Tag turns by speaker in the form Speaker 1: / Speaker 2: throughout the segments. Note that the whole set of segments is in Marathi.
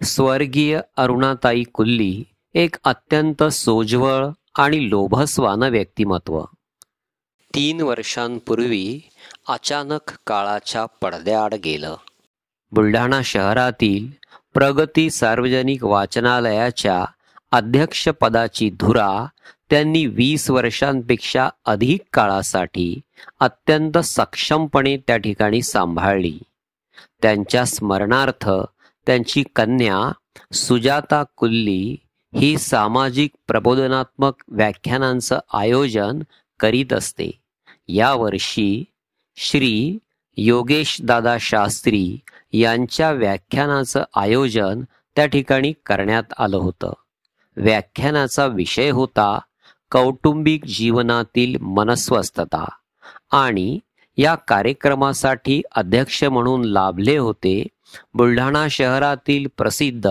Speaker 1: स्वर्गीय अरुणाताई कुल्ली एक अत्यंत सोज्वळ आणि लोभसवान व्यक्तिमत्व. 3 वर्षांपूर्वी अचानक काळाच्या पडद्याआड गेलं. बुलढाणा शहरातील प्रगती सार्वजनिक वाचनालयाच्या अध्यक्षपदाची धुरा त्यांनी 20 वर्षांपेक्षा अधिक काळासाठी अत्यंत सक्षमपणे त्या ठिकाणी सांभाळली. त्यांच्या स्मरणार्थ त्यांची कन्या सुजाता कुल्ली ही सामाजिक प्रबोधनात्मक व्याख्यानांचं आयोजन करीत असते. यावर्षी श्री योगेश दादा शास्त्री यांच्या व्याख्यानाचं आयोजन त्या ठिकाणी करण्यात आलं होतं. व्याख्यानाचा विषय होता कौटुंबिक जीवनातील मनस्वस्थता, आणि या कार्यक्रमासाठी अध्यक्ष म्हणून लाभले होते बुलढाणा शहरातील प्रसिद्ध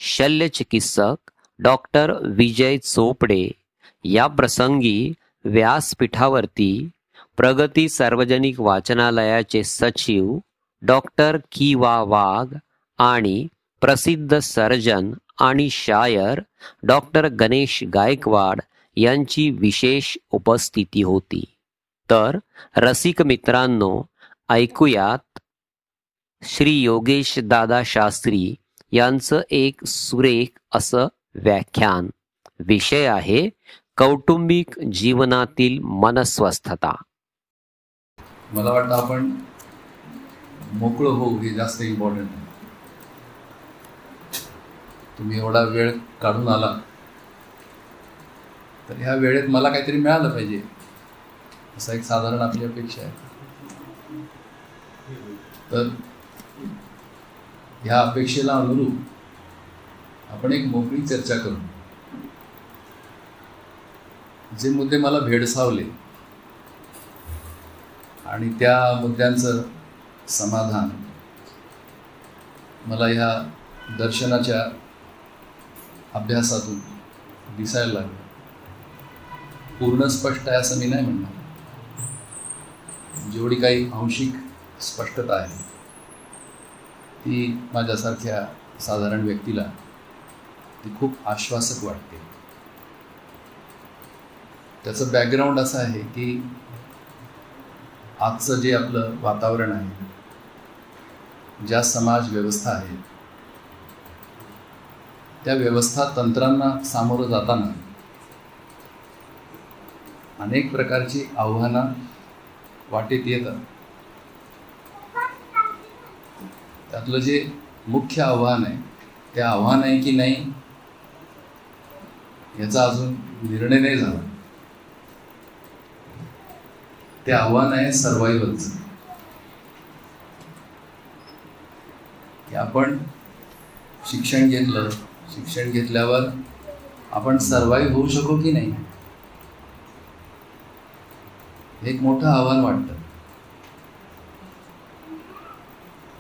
Speaker 1: शल्यचिकित्सक डॉक्टर विजय चोपडे. या प्रसंगी व्यासपीठावरती प्रगती सार्वजनिक वाचनालयाचे सचिव डॉक्टर किवा वाघ आणि प्रसिद्ध सर्जन आणि शायर डॉक्टर गणेश गायकवाड यांची विशेष उपस्थिती होती. तर रसिक मित्रांनो, ऐकूयात श्री योगेश दादा शास्त्री यांचं एक सुरेख असं व्याख्यान. विषय आहे कौटुंबिक जीवनातील मनस्वस्थता.
Speaker 2: मला वाटतं आपण मोकळं होऊ हे जास्त इम्पॉर्टंट आहे. तुम्ही एवढा वेळ काढून आला तर ह्या वेळेत मला काहीतरी मिळालं पाहिजे, असा एक साधारण आपली अपेक्षा आहे. तर ह्या अपेक्षेला अनुरूप आपण एक मोकळी चर्चा करू. जे मुद्दे मला भेडसावले आणि त्या मुद्द्यांचं समाधान मला ह्या दर्शनाच्या अभ्यासातून दिसायला लागलं. पूर्ण स्पष्ट आहे असं मी नाही म्हणणार. जेवढी काही आंशिक स्पष्टता आहे ती माझ्यासारख्या साधारण व्यक्तीला ती खूप आश्वासक वाटते. त्याचं बॅकग्राऊंड असं आहे की आजचं जे आपलं वातावरण आहे, ज्या समाज व्यवस्था आहे, त्या व्यवस्था तंत्रांना सामोरं जाताना अनेक प्रकारची आव्हानं वाटेत येतात. त्यातलं जे मुख्य आव्हान आहे ते आव्हान आहे की नाही याचा अजून निर्णय नाही झाला. ते आव्हान आहे सर्वायवलचं, की आपण शिक्षण घेतलं, शिक्षण घेतल्यावर आपण सर्वाईव्ह होऊ शकू की नाही, हे एक मोठं आव्हान वाटतं.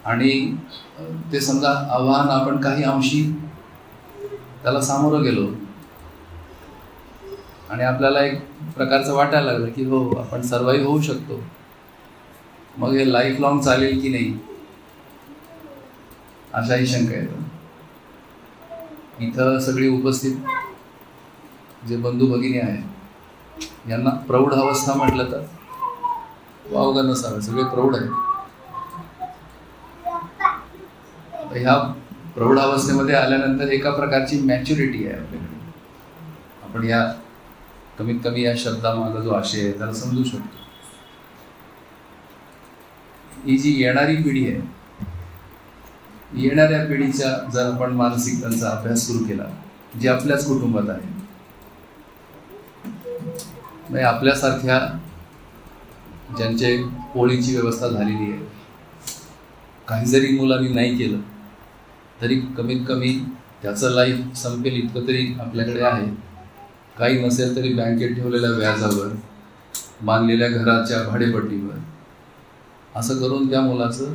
Speaker 2: आणि ते समजा आव्हान आपण काही अंशी त्याला सामोरं गेलो आणि आपल्याला एक प्रकारचं वाटायला लागलं की हो, आपण सर्वाईव्ह होऊ शकतो. मग हे लाईफ लॉंग चालेल की नाही अशाही शंका येतात. इथं सगळी उपस्थित जे बंधू भगिनी आहेत यांना प्रौढ अवस्था म्हटलं तर वावगं नसावं, सगळे प्रौढ आहेत. ह्या प्रौढावस्थेमध्ये आल्यानंतर एका प्रकारची मॅच्युरिटी आहे आपल्याकडे. आपण या कमीत कमी या शब्दामागं जो आशय आहे त्याला समजू शकतो. ही जी येणारी पिढी आहे, येणाऱ्या पिढीच्या जर आपण मानसिकतांचा अभ्यास सुरू केला, जी आपल्याच कुटुंबात आहे, म्हणजे आपल्यासारख्या ज्यांचे पोळीची व्यवस्था झालेली आहे, काही जरी मुलांनी नाही केलं तरी कमीत कमी त्याचं लाईफ संपेल इतकं तरी आपल्याकडे आहे. काही नसेल तरी बँकेत ठेवलेल्या व्याजावर, बांधलेल्या घराच्या भाडेपट्टीवर, असं करून त्या मुलाचं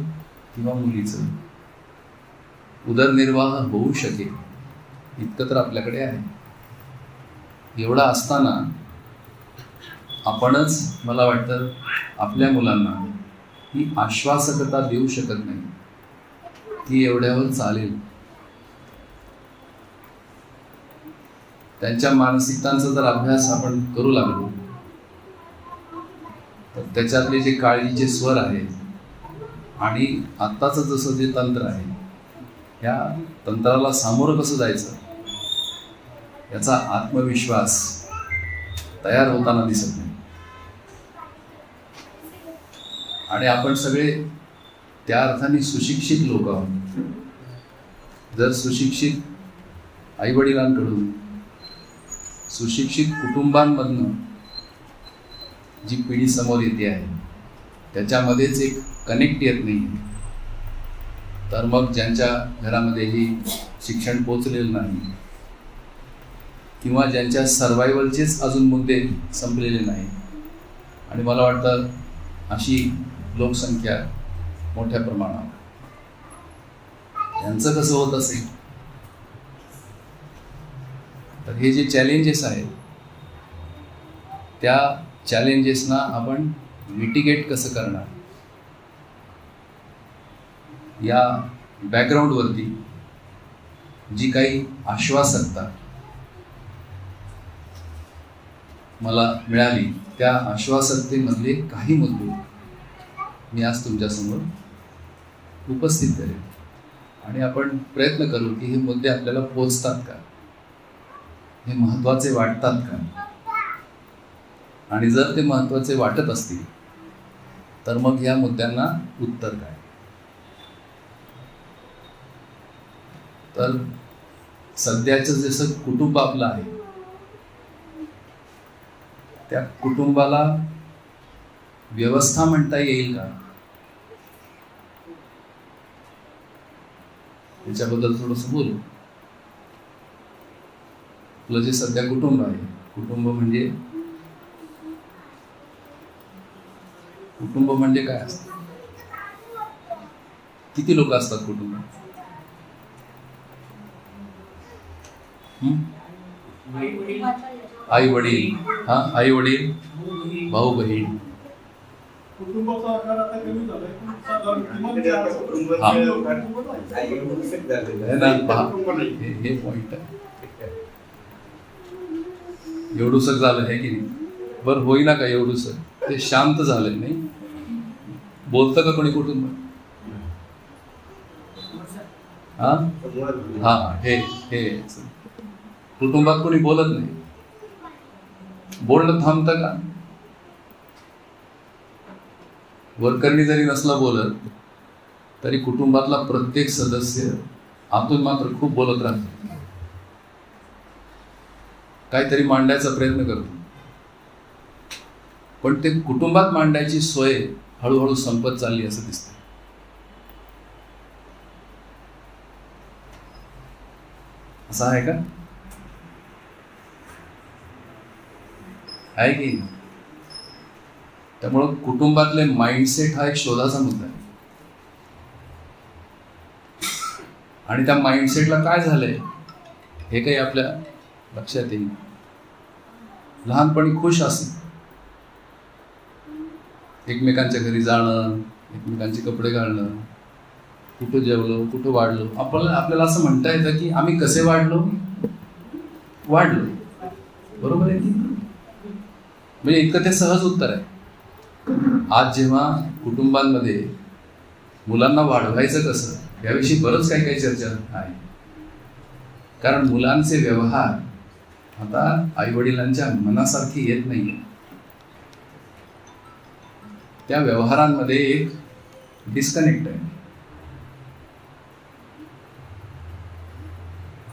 Speaker 2: किंवा मुलीचं उदरनिर्वाह होऊ शकेल इतकं तर आपल्याकडे आहे. एवढा असताना आपणच मला वाटतं आपल्या मुलांना ही आश्वासकता देऊ शकत नाही की एवढ्यावर चालेल. त्यांच्या मानसिकतांचा जर अभ्यास आपण करू लागलो तर त्याच्यातले जे काळजीचे स्वर आहेत आणि आत्ताचं जसं जे तंत्र आहे, या तंत्राला सामोरं कसं जायचं याचा आत्मविश्वास तयार होताना दिसत नाही. आणि आपण सगळे त्या अर्थाने सुशिक्षित लोक आहोत. जर सुशिक्षित आईवडिलांकडून, सुशिक्षित कुटुंबांमधनं जी पिढी समोर येते आहे त्याच्यामध्येच एक कनेक्ट येत नाही, तर मग ज्यांच्या घरामध्येही शिक्षण पोचलेलं नाही किंवा ज्यांच्या सर्वायवलचेच अजून मुद्दे संपलेले नाही, आणि मला वाटतं अशी लोकसंख्या मोठ्या प्रमाणावर, यांचं कसं होत असेल. तर हे जे चॅलेंजेस आहेत त्या चॅलेंजेसना आपण मिटिगेट कसं करणार, या बॅकग्राऊंडवरती जी काही आश्वासकता मला मिळाली त्या आश्वासकतेमधले काही मुद्दे मी आज तुमच्यासमोर उपस्थित करेन आणि आपण प्रयत्न करू की हे मुद्दे आपल्याला पोचतात का, हे महत्त्वाचे वाटतात का, आणि जर ते महत्त्वाचे वाटत असतील तर मग या मुद्द्यांना उत्तर काय. तर सध्याचं जसं कुटुंब आपलं आहे त्या कुटुंबाला व्यवस्था म्हणता येईल का, त्याच्याबद्दल थोडंसं बोलू. आपलं जे सध्या कुटुंब आहे, कुटुंब म्हणजे काय असतं, किती लोक असतात कुटुंबात? आई वडील, आई वडील, भाऊ बहीण, हे पॉइंट आहे. एवढूसक झालं आहे की नाही, बरं होईना का एवढूसक, ते शांत झालंय नाही, बोलतं का कोणी कुटुंब? हे कुटुंबात कोणी बोलत नाही, बोलणं थांबतं का? वरकरणी जरी नसला बोलत तरी कुटुंबातला प्रत्येक सदस्य आतून मात्र खूप बोलत राहतो, काहीतरी मांडायचा प्रयत्न करतो, पण ते कुटुंबात मांडायची सोय हळूहळू संपत चालली असं दिसतं. असं आहे का? आहे की? त्यामुळं कुटुंबातले माइंडसेट हा एक शोधाचा मुद्दा आहे. आणि त्या माइंडसेटला काय झालंय हे काही आपल्या लक्षात येईल. लहानपणी खुश असणं, एकमेकांच्या घरी जाणं, एकमेकांचे कपडे घालणं, कुठं जेवलो, कुठं वाढलो, आपल्याला असं म्हणता येतं की आम्ही कसे वाढलो, बरोबर आहे की? म्हणजे इतकं ते सहज उत्तर आहे. आज जेव्हा कुटुंबांमध्ये मुलांना वाढवायचं कसं याविषयी बरंच काही चर्चा आहे, कारण मुलांचे व्यवहार आता आईवडिलांच्या मनासारखी येत नाही. त्या व्यवहारांमध्ये एक डिस्कनेक्ट आहे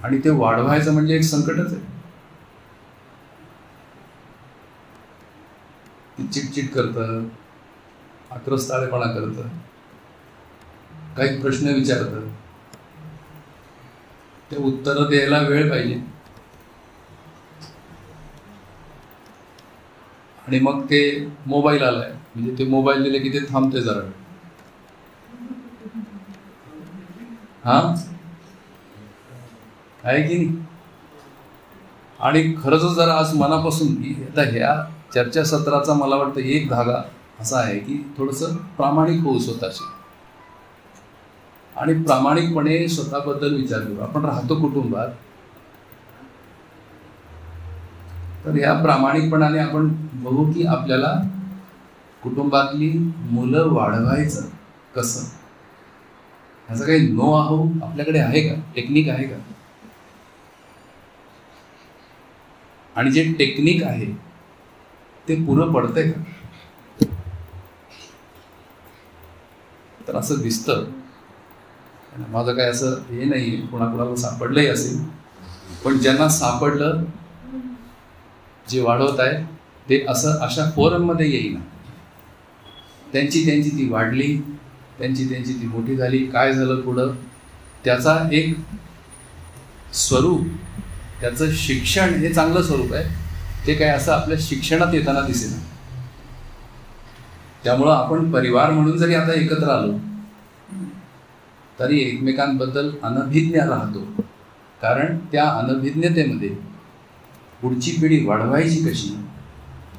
Speaker 2: आणि ते वाढवायचं म्हणजे एक संकटच आहे. चिटचिट करतं, आक्रस्ताळेपणा करतं, काही प्रश्न विचारतं, ते उत्तरं द्यायला वेळ पाहिजे, आणि मग ते मोबाईल आलाय म्हणजे ते मोबाईल दिले की ते थांबते जरा. आहे की नाही? आणि खरंच जर आज मनापासून आता ह्या चर्चासत्राचा मला वाटतं एक धागा असा आहे की थोडंसं प्रामाणिक होऊ स्वतःशी, आणि प्रामाणिकपणे स्वतःबद्दल विचार करू. आपण राहतो कुटुंबात, तर या प्रामाणिकपणाने आपण बघू की आपल्याला कुटुंबातली मुलं वाढवायचं कसं, ह्याचा काही नो आहो आपल्याकडे आहे का, टेक्निक आहे का? आणि जे टेक्निक आहे ते पुरं पडतंय का? तर असं दिसतं. माझं काय असं हे नाही, कोणाकोणाला सापडलंही असेल, पण ज्यांना सापडलं, जे वाढवत आहे ते असं अशा फोरममध्ये येईना. त्यांची ती वाढली, त्यांची ती मोठी झाली, काय झालं पुढं, त्याचा एक स्वरूप, त्याचं शिक्षण हे चांगलं स्वरूप आहे, ते काय असं आपल्या शिक्षणात येताना दिसेना. त्यामुळं आपण परिवार म्हणून जरी आता एकत्र आलो तरी एकमेकांबद्दल अनभिज्ञ राहतो, कारण त्या अनभिज्ञतेमध्ये पुढची पिढी वाढवायची कशी,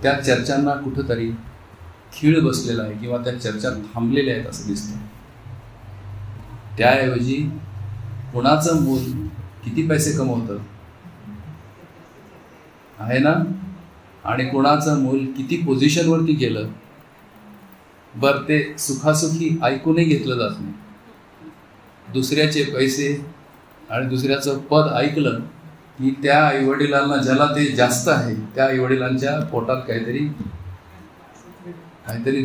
Speaker 2: त्या चर्चांना कुठंतरी खीळ बसलेला आहे किंवा त्या चर्चा थांबलेल्या आहेत असं दिसतं. त्याऐवजी कुणाचं मूल किती पैसे कमवतं आहे ना, आणि कुणाचं मूल किती पोझिशनवरती गेलं, बरं ते सुखासुखी ऐकूनही घेतलं जात नाही. दुसऱ्याचे पैसे आणि दुसऱ्याचं पद ऐकलं की त्या आईवडिलांना, ज्याला ते जास्त आहे त्या आईवडिलांच्या पोटात काहीतरी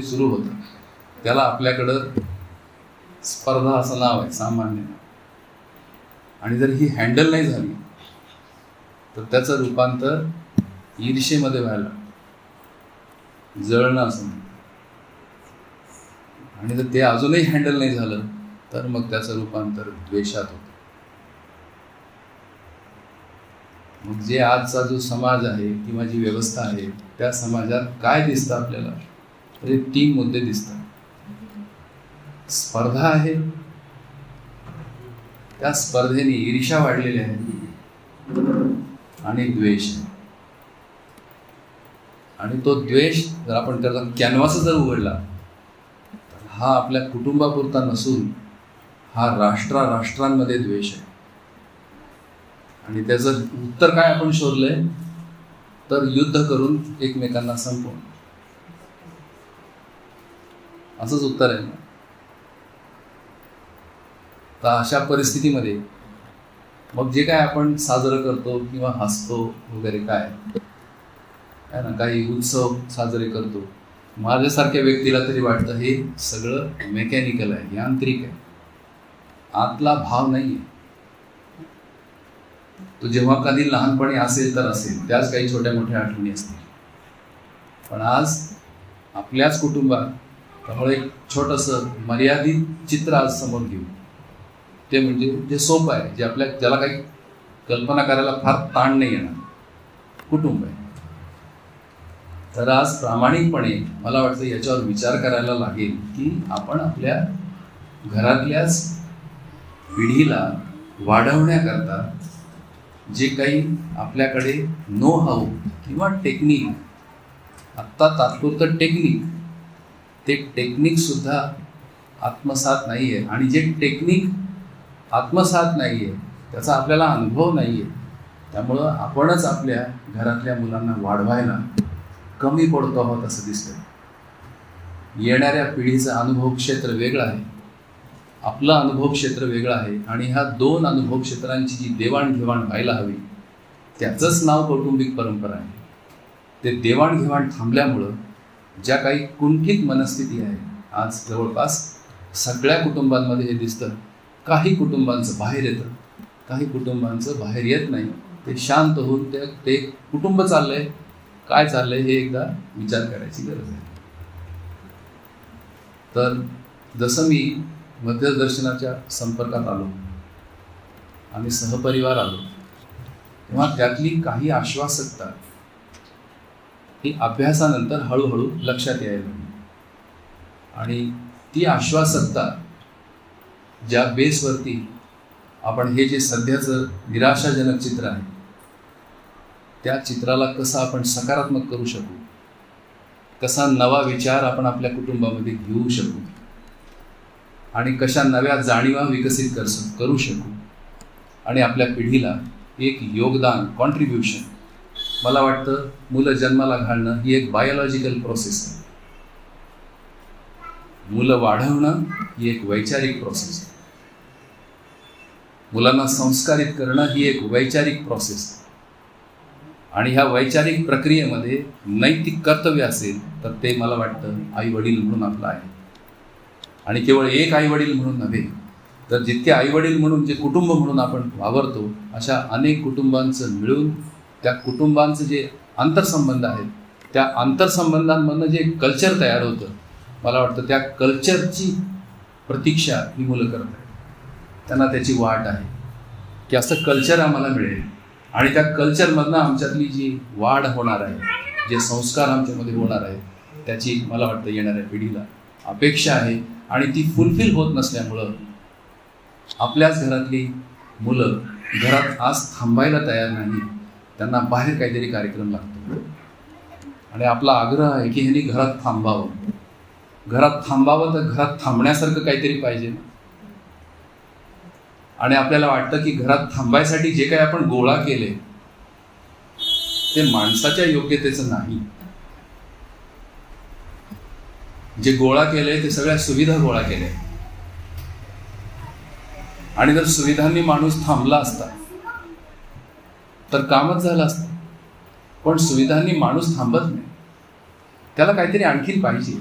Speaker 2: सुरू होतं. त्याला आपल्याकडं स्पर्धा असं नाव आहे सामान्य. आणि जर ही हँडल नाही झाली तर त्याचं रूपांतर ईर्षेमध्ये व्हायला, जळणं असं. आणि जर ते अजूनही हँडल नाही झालं तर मग त्याचं रूपांतर द्वेषात होतं. मग जे आजचा जो समाज आहे किंवा जी व्यवस्था आहे त्या समाजात काय दिसतं आपल्याला, तर 3 मुद्दे दिसतात. स्पर्धा आहे, त्या स्पर्धेने ईर्ष्या वाढलेली आहे, आणि द्वेष आहे. आणि तो द्वेष जर आपण त्याचा कॅनव्हास जर उघडला तर हा आपल्या कुटुंबापुरता नसून हा राष्ट्रांमध्ये द्वेष आहे. आणि त्याचं उत्तर काय आपण शोधलंय, तर युद्ध करून एकमेकांना संपवून, असंच उत्तर आहे ना. तर अशा परिस्थितीमध्ये मग जे काय आपण साजरं करतो किंवा हसतो वगैरे काय आहे ना, काही उत्सव साजरे करतो, माझ्यासारख्या व्यक्तीला तरी वाटतं हे सगळं मेकॅनिकल आहे, यांत्रिक आहे, आतला भाव नाही आहे. तो जेव्हा कधी लहानपणी असेल तर असेल, त्याच काही छोट्या मोठ्या आठवणी असतील. पण आज आपल्याच कुटुंबात, त्यामुळे एक छोटंसं मर्यादित चित्र आज समोर घेऊ, ते म्हणजे जे सोपं आहे, जे ज्याला काही कल्पना करायला फार ताण नाही येणार, कुटुंब आहे. तर आज प्रामाणिकपणे मला वाटतं याच्यावर विचार करायला लागेल की आपण आपल्या घरातल्याच पिढीला वाढवण्याकरता जे काही आपल्याकडे नो हाऊ किंवा टेक्निक, आत्ता तात्पुरतं टेक्निक, ते टेक्निक सुद्धा आत्मसात नाही आहे. आणि जे टेक्निक आत्मसात नाही आहे त्याचा आपल्याला अनुभव नाही आहे. त्यामुळं आपणच आपल्या घरातल्या मुलांना वाढवायला कमी पडतो आहोत असं दिसतं. येणाऱ्या पिढीचं अनुभव क्षेत्र वेगळं आहे, आपलं अनुभव क्षेत्र वेगळं आहे. आणि ह्या 2 अनुभव क्षेत्रांची जी देवाणघेवाण व्हायला हवी त्याचंच नाव कौटुंबिक परंपरा आहे. ते देवाणघेवाण थांबल्यामुळं ज्या काही कुंठित मनस्थिती आहे आज जवळपास सगळ्या कुटुंबांमध्ये हे दिसतं. काही कुटुंबांचं बाहेर येतं, काही कुटुंबांचं बाहेर येत नाही. ते शांत होऊन ते कुटुंब चाललंय, काय चाललंय हे एकदा विचार करायची गरज आहे. तर जसं मी मध्यदर्शनाच्या संपर्कात आलो आणि सहपरिवार आलो, तेव्हा त्यातली काही आश्वासकता ही अभ्यासानंतर हळूहळू लक्षात यायला लागली. आणि ती आश्वासकता ज्या बेसवरती आपण हे जे सध्याचं निराशाजनक चित्र आहे त्या चित्राला कसं आपण सकारात्मक करू शकू, कसा नवा विचार आपण आपल्या कुटुंबामध्ये घेऊ शकू आणि कशा नव्या जाणीवा विकसित करू शकू आणि आपल्या पिढीला एक योगदान, कॉन्ट्रीब्युशन मला वाटतं मुलं जन्माला घालणं ही एक बायोलॉजिकल प्रोसेस आहे. मुलं वाढवणं ही एक वैचारिक प्रोसेस आहे. मुलांना संस्कारित करणं ही एक वैचारिक प्रोसेस आहे. आणि ह्या वैचारिक प्रक्रियेमध्ये नैतिक कर्तव्य असेल तर ते मला वाटतं आई वडील म्हणून आपलं आहे. आणि केवळ एक आई वडील म्हणून नव्हे तर जितके आई वडील म्हणून जे कुटुंब म्हणून आपण वावरतो अशा अनेक कुटुंबांचं मिळून त्या कुटुंबांचं जे आंतरसंबंध आहेत त्या आंतरसंबंधांमधनं जे कल्चर तयार होतं, मला वाटतं त्या कल्चरची प्रतीक्षा ही मुलं करत आहेत. त्यांना त्याची वाट आहे की असं कल्चर आम्हाला मिळेल आणि त्या कल्चरमधनं आमच्यातली जी वाढ होणार आहे, जे संस्कार आमच्यामध्ये होणार आहेत त्याची मला वाटतं येणाऱ्या पिढीला अपेक्षा आहे. आणि ती फुलफिल होत नसल्यामुळं आपल्याच घरातली मुलं घरात आज थांबायला तयार नाही, त्यांना बाहेर काहीतरी कार्यक्रम लागतो. आणि आपला आग्रह आहे की ह्यांनी घरात थांबावं. घरात थांबावं तर घरात थांबण्यासारखं काहीतरी पाहिजे. आणि आपल्याला वाटतं की घरात थांबायसाठी जे काही आपण गोळा केले ते माणसाच्या योग्यतेचं नाही. जे गोळा केले ते सगळ्या सुविधा गोळा केल्या. आणि जर सुविधांनी माणूस थांबला असता तर कामच झालं असतं. पण सुविधांनी माणूस थांबत नाही, त्याला काहीतरी आणखीन पाहिजे.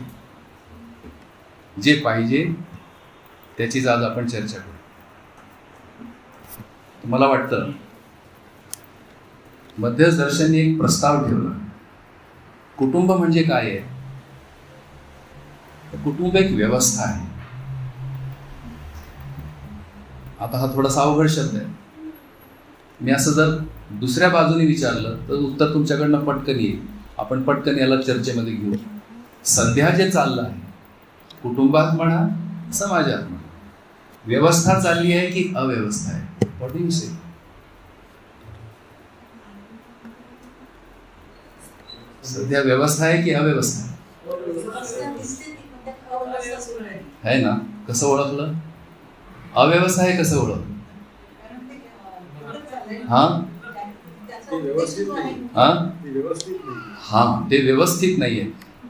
Speaker 2: जे पाहिजे त्याचीच आज आपण चर्चा करू. मला वाटतं मध्यदर्शनने एक प्रस्ताव ठेवला. कुटुंब म्हणजे काय आहे? कुटुंब एक व्यवस्था आहे. आता हा थोडासा अवघड शब्द आहे. मी असं जर दुसऱ्या बाजूने विचारलं तर उत्तर तुमच्याकडनं पटकन येईल. आपण पटकन याला चर्चेमध्ये घेऊ. सध्या जे चाललं आहे कुटुंबात म्हणा समाजात म्हणा, व्यवस्था चालली आहे की अव्यवस्था आहे? व्हॉट डू यू से? सध्या व्यवस्था आहे की अव्यवस्था आहे ना? कसं ओळखलं? अव्यवस्था आहे कसं ओळखलं? ते व्यवस्थित नाहीये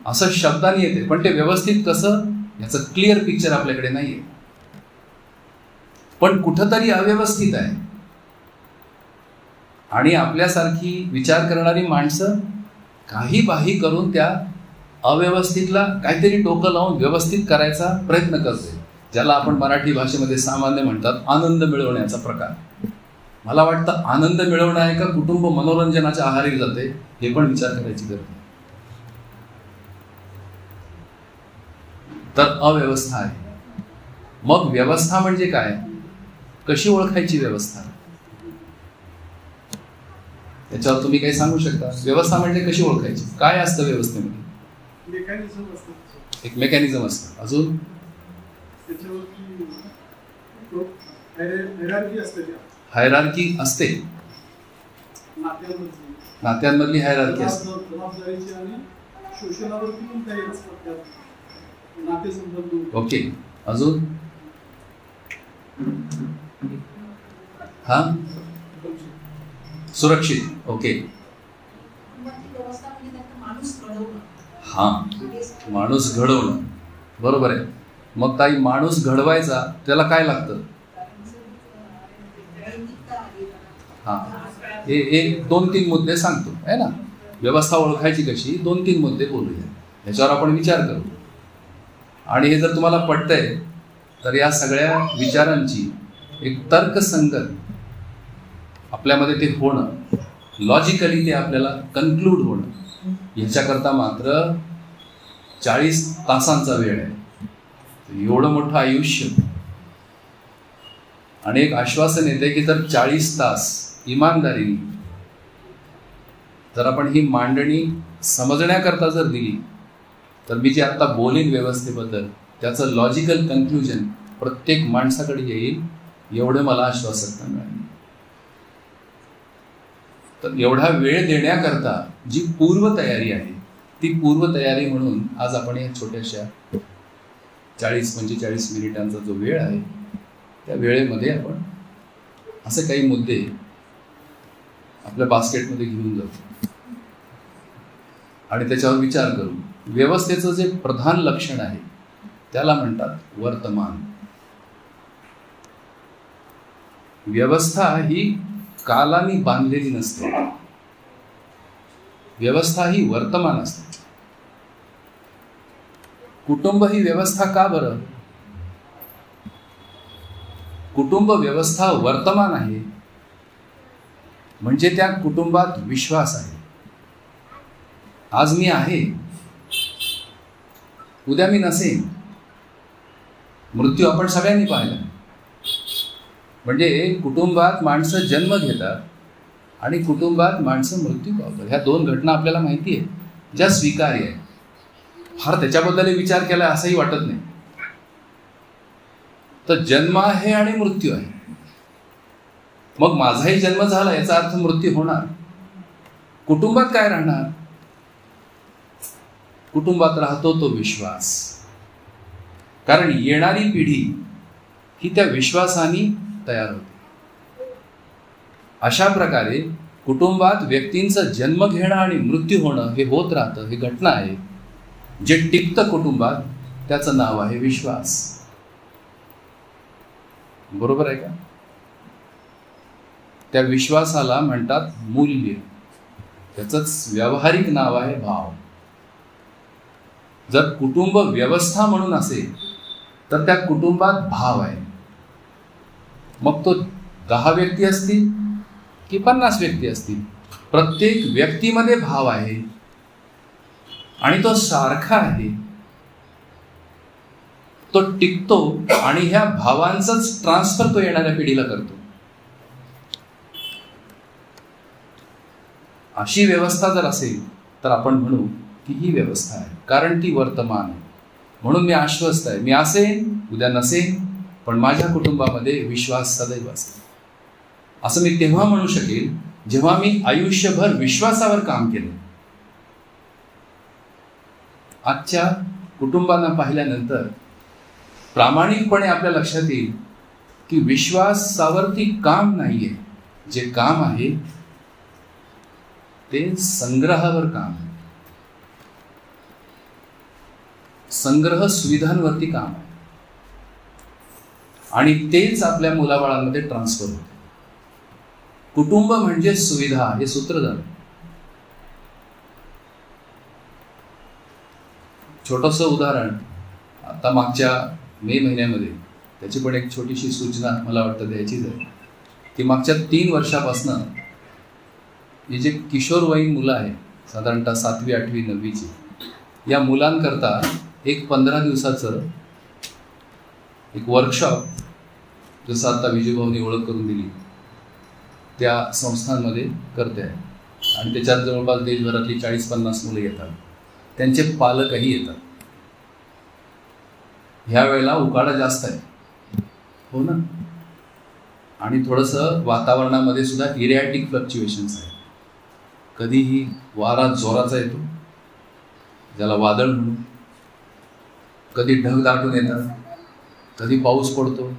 Speaker 2: असं शब्दाने येते, पण ते व्यवस्थित कसं याचं क्लिअर पिक्चर आपल्याकडे नाहीये. पण कुठंतरी अव्यवस्थित आहे. आणि आपल्यासारखी विचार करणारी माणसं काही बाही करून त्या अव्यवस्थितला काहीतरी टोकं लावून व्यवस्थित करायचा प्रयत्न करते, ज्याला आपण मराठी भाषेमध्ये सामान्य म्हणतात आनंद मिळवण्याचा प्रकार. मला वाटतं आनंद मिळवणं आहे का कुटुंब मनोरंजनाच्या आहारी जाते हे पण विचार करायची गरज आहे. तर अव्यवस्था आहे. मग व्यवस्था म्हणजे काय? कशी ओळखायची व्यवस्था? त्याच्यावर तुम्ही काही सांगू शकता? व्यवस्था म्हणजे कशी ओळखायची? काय असतं व्यवस्थेमध्ये? एक मेकॅनिझम असतं. अजून हायरार्की असते. नात्यांमधली हायरार्की असते. ओके. अजून सुरक्षित. ओके. माणूस घडवणं. बरोबर आहे. मग ताई माणूस घडवायचा त्याला काय लागतं? हे एक 2-3 मुद्दे सांगतो आहे ना. व्यवस्था ओळखायची कशी? 2-3 मुद्दे बोलूया, ह्याच्यावर आपण विचार करू. आणि हे जर तुम्हाला पटतंय तर या सगळ्या विचारांची एक तर्कसंगत आपल्यामध्ये ते होणं, लॉजिकली ते आपल्याला कन्क्लूड होणं, ह्याच्याकरता मात्र 40 तासांचा वेळ आहे. एवढं मोठं आयुष्य आणि एक आश्वासन येते की जर 40 तास इमानदारीने जर आपण ही मांडणी समजण्याकरता जर दिली तर मी जे आता बोलीन व्यवस्थेबद्दल त्याचं लॉजिकल कन्क्लुजन प्रत्येक माणसाकडे येईल, एवढं मला आश्वासकता मिळाली. तर एवढा वेळ देण्याकरता जी पूर्वतयारी आहे ती पूर्वतयारी म्हणून आज आपण या छोट्याशा 40-45 मिनिटांचा जो वेळ आहे त्या वेळेमध्ये आपण असे काही मुद्दे आपल्या बास्केटमध्ये घेऊन जातो. आणि त्याच्यावर विचार करू. व्यवस्थेचं जे प्रधान लक्षण आहे त्याला म्हणतात वर्तमान. व्यवस्था ही कालाने बांधलेली नसते, व्यवस्था ही वर्तमान असते. कुटुंब ही व्यवस्था का बरं? कुटुंब व्यवस्था वर्तमान आहे म्हणजे त्या कुटुंबात विश्वास आहे. आज मी आहे, उद्या मी नसेन. मृत्यू आपण सगळ्यांनी पाहिला. म्हणजे कुटुंबात माणसं जन्म घेतात आणि कुटुंबात माणसं मृत्यू पावतात. ह्या दोन घटना आपल्याला माहिती आहे, ज्या स्वीकार्य आहे. फार त्याच्याबद्दल विचार केला असंही वाटत नाही. तर जन्म आहे आणि मृत्यू आहे. मग माझाही जन्म झाला याचा अर्थ मृत्यू होणार. कुटुंबात काय राहणार? कुटुंबात राहतो तो विश्वास. कारण येणारी पिढी ही त्या विश्वासाने तयार होते. अशा प्रकारे कुटुंबात व्यक्तींचं जन्म घेणं आणि मृत्यू होणं हे होत राहतं. हे घटना आहे. जे टिकतं कुटुंबात त्याचं नाव आहे विश्वास. बरोबर आहे का? त्या विश्वासाला म्हणतात मूल्य. त्याचंच व्यावहारिक नाव आहे भाव. जर कुटुंब व्यवस्था म्हणून असेल तर त्या कुटुंबात भाव आहे. मग तो 10 व्यक्ती असतील की 50 व्यक्ती असतील, प्रत्येक व्यक्तीमध्ये भाव आहे आणि तो सारखा आहे. तो टिकतो आणि ह्या भावांचाच ट्रान्सफर तो येणाऱ्या पिढीला करतो. अशी व्यवस्था जर असेल तर आपण म्हणू की ही व्यवस्था आहे, कारण ती वर्तमान आहे. म्हणून मी आश्वस्त आहे. मी असेन, उद्या नसेन, पण माझ्या कुटुंबामध्ये विश्वास सदैव असेल. असं मी तेव्हा म्हणू शकेल जेव्हा मी आयुष्यभर विश्वासावर काम केलं. आजच्या कुटुंबांना पाहिल्यानंतर प्रामाणिकपणे आपल्या लक्षात येईल की विश्वासावरती काम नाहीये. जे काम आहे ते संग्रहावर काम आहे. संग्रह सुविधांवरती काम आहे आणि तेच आपल्या मुलाबाळांमध्ये ट्रान्सफर होते. कुटुंब म्हणजे सुविधा हे सूत्र झालं. छोटंसं उदाहरण आता मागच्या मे महिन्यामध्ये, त्याची पण एक छोटीशी सूचना मला वाटतं द्यायचीच आहे की मागच्या 3 वर्षापासनं हे जे किशोरवयीन मुलं आहेत, साधारणतः 7वी, 8वी, 9वीची, या मुलांकरता एक 15 दिवसाचं एक वर्कशॉप, जसं आता विजयभाऊनी ओळख करून दिली, त्या संस्थांमध्ये करते आहे. आणि त्याच्यात जवळपास देशभरातली 40-50 मुलं येतात. त्यांचे पालकही येतात. ह्या वेळेला उकाडा जास्त आहे, हो ना, आणि थोडंसं वातावरणामध्ये सुद्धा इरिॲटिक फ्लक्च्युएशन्स आहे. कधीही वारा जोराचा येतो, ज्याला वादळ म्हणू, कधी ढग दाटून येतात, कधी पाऊस पडतो,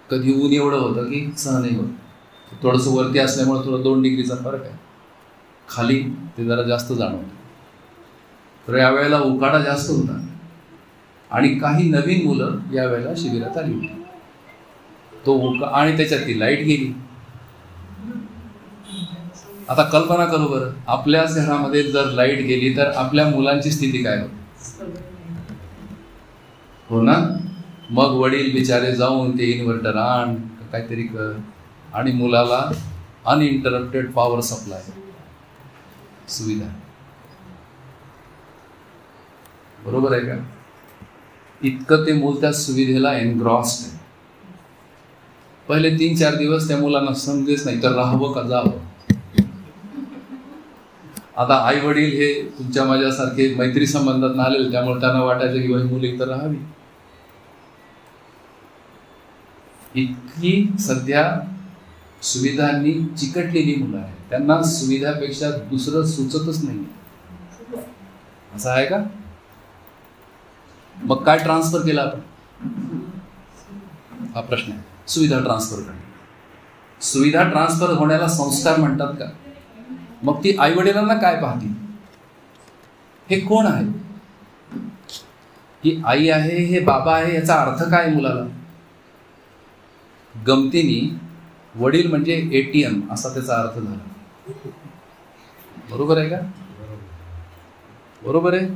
Speaker 2: कधी ऊन एवढं होतं की सहन नाही होत. थोडंसं वरती असल्यामुळे थोडं 2 डिग्रीचा फरक आहे, खाली ते जरा जास्त जाणवतं. तर यावेळेला उकाडा जास्त होता आणि काही नवीन मुलं यावेळेला शिबिरात आली होती. तो आणि त्याच्यात ती लाईट गेली. आता कल्पना करू बरं, आपल्याच घरामध्ये जर लाईट गेली तर आपल्या मुलांची स्थिती काय होती, हो ना? मग वडील बिचारे जाऊन ते इन्व्हर्टर आण, काहीतरी कर, आणि मुलाला अनइंटरप्टेड पॉवर सप्लाय सुविधा. बरोबर आहे का? इतकं ते मूल त्या सुविधेला एनग्रॉस्ड आहे. पहिले 3-4 दिवस त्या मुलांना समजेच नाही तर राहावं का जावं. आता आई वडील हे तुमच्या माझ्यासारखे मैत्री संबंधात आलेले, त्यामुळे त्यांना वाटायचं की मुलं इथं राहावी. इतकी सध्या सुविधांनी चिकटलेली मुलं आहेत, त्यांना सुविधापेक्षा दुसरं सुचतच नाही. असं आहे का? मग काय ट्रान्सफर केला आपण, हा प्रश्न आहे. सुविधा ट्रान्सफर करणे. सुविधा ट्रान्सफर होण्याला संस्कार म्हणतात का? मग ती आई वडिलांना काय पाहतील? हे कोण आहे? ही आई आहे, हे बाबा आहे, याचा अर्थ काय मुलाला? गमतीने वडील म्हणजे ATM असा त्याचा अर्थ झाला. बरोबर आहे का? बरोबर आहे.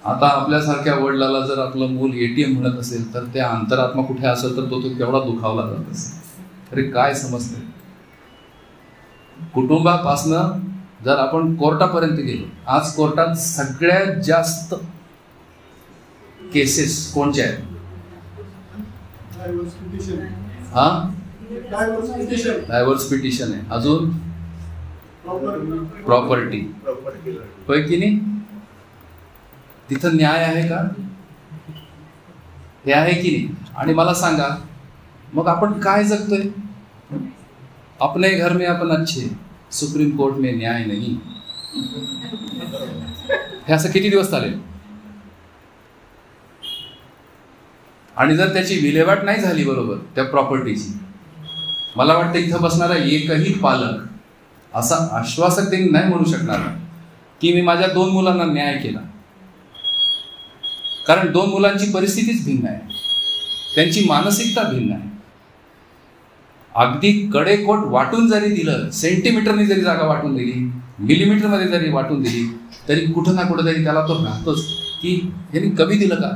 Speaker 2: आता आपल्यासारख्या वडिलाला जर आपलं मूल ATM म्हणत असेल तर त्या अंतरात्मा कुठे असेल तर तो केवढा दुखावला जात असेल. अरे काय समजते? कुटुंबापासनं जर आपण कोर्टापर्यंत गेलो, आज कोर्टात सगळ्यात जास्त केसेस कोणच्या आहेत? डायव्हर्स पिटिशन आहे. अजून प्रॉपर्टी, होय की नाही? तिथं न्याय आहे का? हे आहे की नाही? आणि मला सांगा, मग आपण काय जगतोय? अपने घर में अपन अच्छे, सुप्रीम कोर्ट में न्याय नहीं. हे असं किती दिवस चालेल? आणि जर त्याची विल्हेवाट नाही झाली बरोबर त्या प्रॉपर्टीची, मला वाटतं इथं बसणारा एकही पालक असा आश्वासकतेने नाही म्हणू शकणार की मी माझ्या 2 मुलांना न्याय केला. कारण 2 मुलांची परिस्थितीच भिन्न आहे, त्यांची मानसिकता भिन्न आहे. अगदी कडेकोट वाटून जरी दिलं, सेंटीमीटरने जरी जागा वाटून दिली, मिलीमीटरमध्ये जरी वाटून दिली, तरी कुठं ना कुठं तरी त्याला तो राहतोच की यांनी कमी दिलं का?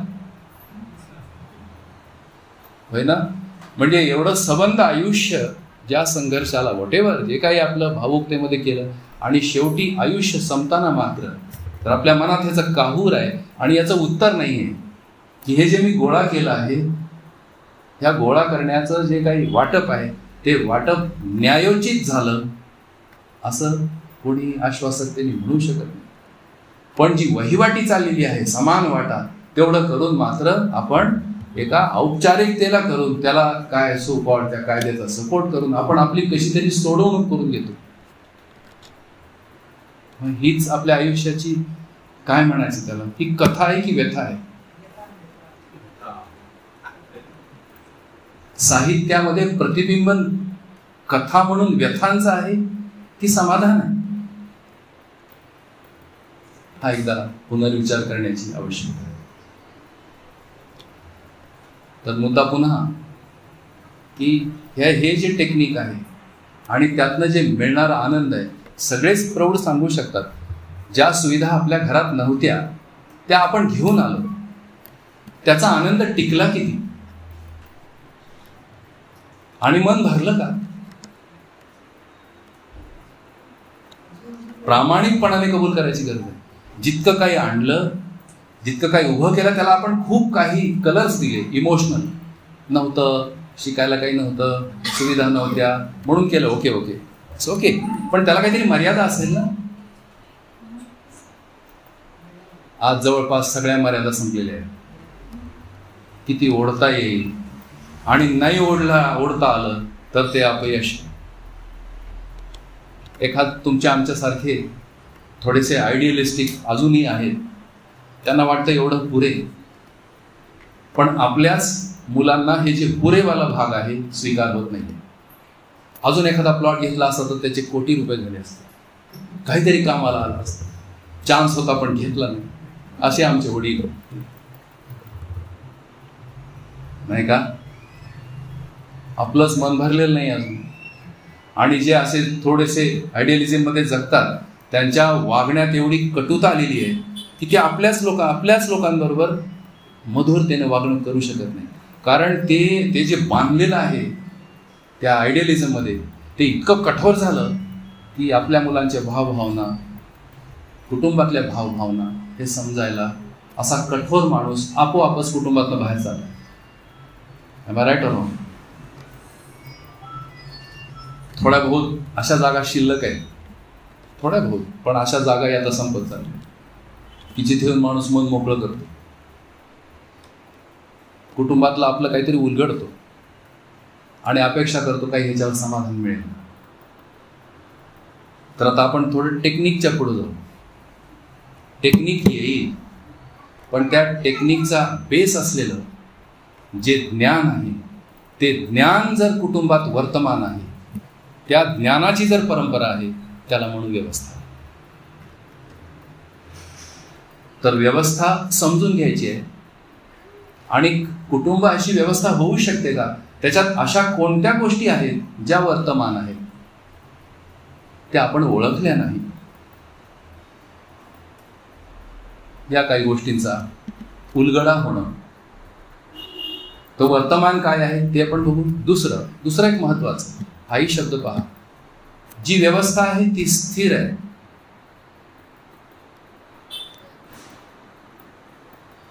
Speaker 2: होय ना? म्हणजे एवढं सबंध आयुष्य ज्या संघर्षाला वटेवर जे काही आपलं भावुकतेमध्ये केलं आणि शेवटी आयुष्य संपताना मात्र तर आपल्या मनात ह्याचं काहूर आहे आणि याचं उत्तर नाही आहे की हे जे मी गोळा केलं आहे, ह्या गोळा करण्याचं जे काही वाटप आहे ते वाटप न्यायोचित झालं असं कोणी आश्वासकतेने म्हणू शकत नाही. पण जी वहिवाटी चाललेली आहे समान वाटा, तेवढं करून मात्र आपण एका औपचारिकतेला करून त्याला काय सो कॉल्ड त्या कायद्याचा सपोर्ट करून आपण आपली कशी तरी सोडवणूक करून घेतो. हीच आपल्या आयुष्याची काय म्हणायचं त्याला, ही कथा आहे की व्यथा आहे? साहित्यामध्ये प्रतिबिंबन कथा म्हणून व्यथांचं आहे की समाधान आहे? हा एकदा पुनर्विचार करण्याची आवश्यकता आहे. तर मुद्दा पुन्हा की हे जे टेक्निक आहे आणि त्यातनं जे मिळणारा आनंद आहे, सगळेच प्रौढ सांगू शकतात. ज्या सुविधा आपल्या घरात नव्हत्या त्या आपण घेऊन आलो, त्याचा आनंद टिकला किती आणि मन भरलं का? प्रामाणिकपणाने कबूल करायची गरज आहे. जितकं काही आणलं, जितकं काही उभं केलं, त्याला आपण खूप काही कलर्स दिले. इमोशनल नव्हतं, शिकायला काही नव्हतं, सुविधा नव्हत्या म्हणून केलं. ओके ओके ओके, पण त्याला काहीतरी मर्यादा असेल ना. आज जवळपास सगळ्या मर्यादा संपलेल्या आहेत. किती ओढता येईल आणि नाही ओढता आलं तर ते अपयश. एखाद तुमच्या आमच्यासारखे थोडेसे आयडियलिस्टिक अजूनही आहेत, त्यांना वाटतं एवढं पुरे, पण आपल्याच मुलांना हे जे पुरेवाला भाग आहे स्वीकार होत नाही. अजून एखादा प्लॉट घेतला असता तर त्याचे कोटी रुपये झाले असते, काहीतरी कामाला आला असतं. चान्स होता पण घेतला नाही. असे आमचे वडील, नाही का? आपलंच मन भरलेलं नाही अजून. आणि जे असे थोडेसे आयडियलिझम मध्ये जगतात त्यांच्या वागण्यात एवढी कटुता आलेली आहे की ते आपल्याच लोकांबरोबर मधुरतेने वागणूक करू शकत नाही. कारण ते जे बांधलेलं आहे त्या आयडियलिझम मध्ये ते इतकं कठोर झालं की आपल्या मुलांच्या भावभावना, कुटुंबातल्या भावभावना हे समजायला असा कठोर माणूस आपोआपच कुटुंबातनं बाहेर चालला. Right or wrong? थोड्या बहुत अशा जागा शिल्लक आहेत, थोड्या बहुत, पण अशा जागा आता संपत चालल्या की जिथे येऊन माणूस मन मोकळं करतो, कुटुंबातलं आपलं काहीतरी उलगडतो आणि अपेक्षा करतो काही ह्याच्यावर समाधान मिळेल. तर आता आपण थोडं टेक्निकच्या पुढे जाऊ. टेक्निक येईल, पण त्या टेक्निकचा बेस असलेलं जे ज्ञान आहे ते ज्ञान जर कुटुंबात वर्तमान आहे, त्या ज्ञानाची जर परंपरा आहे, त्याला म्हणून व्यवस्था. तर व्यवस्था समजून घ्यायची आहे. आणि कुटुंब अशी व्यवस्था होऊ शकते का, त्याच्यात अशा कोणत्या गोष्टी आहेत ज्या वर्तमान आहेत त्या आपण ओळखल्या नाही. या काही गोष्टींचा उलगडा होणं, तो वर्तमान काय आहे ते आपण बघू. दुसरं एक महत्वाचं, हाही शब्द पहा. जी व्यवस्था आहे ती स्थिर आहे.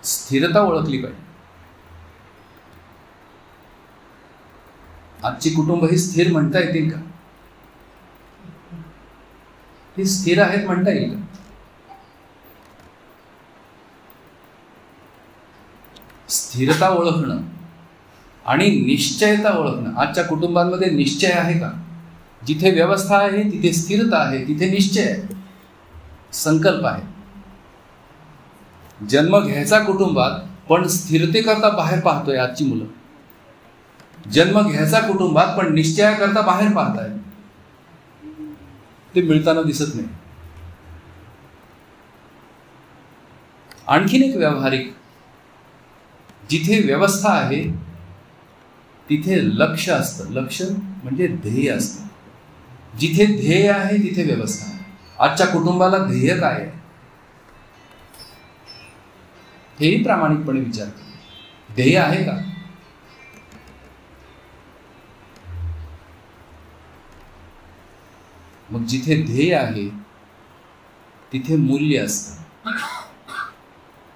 Speaker 2: स्थिरता ओळखली पाहिजे. आजची कुटुंब ही स्थिर म्हणता येतील का? ही स्थिर आहेत म्हणता येईल का? स्थिरता ओळखणं आणि निश्चयता ओळखणं. आजच्या कुटुंबांमध्ये निश्चय आहे का? जिथे व्यवस्था आहे तिथे स्थिरता आहे, तिथे निश्चय आहे, संकल्प आहे. जन्म घ्यायचा कुटुंबात पण स्थिरतेकरता बाहेर पाहतोय आजची मुलं. जन्म घ्यायचा कुटुंबात पण निश्चयाकरता बाहेर पाहताय. ते मिळताना दिसत नाही. आणखीन एक व्यावहारिक, जिथे व्यवस्था आहे तिथे लक्ष असतं. लक्ष म्हणजे ध्येय असतं. जिथे ध्येय आहे तिथे व्यवस्था आहे. आजच्या कुटुंबाला ध्येय काय आहे हेही प्रामाणिकपणे विचार करा. ध्येय आहे का? मग जिथे ध्येय आहे तिथे मूल्य असतं,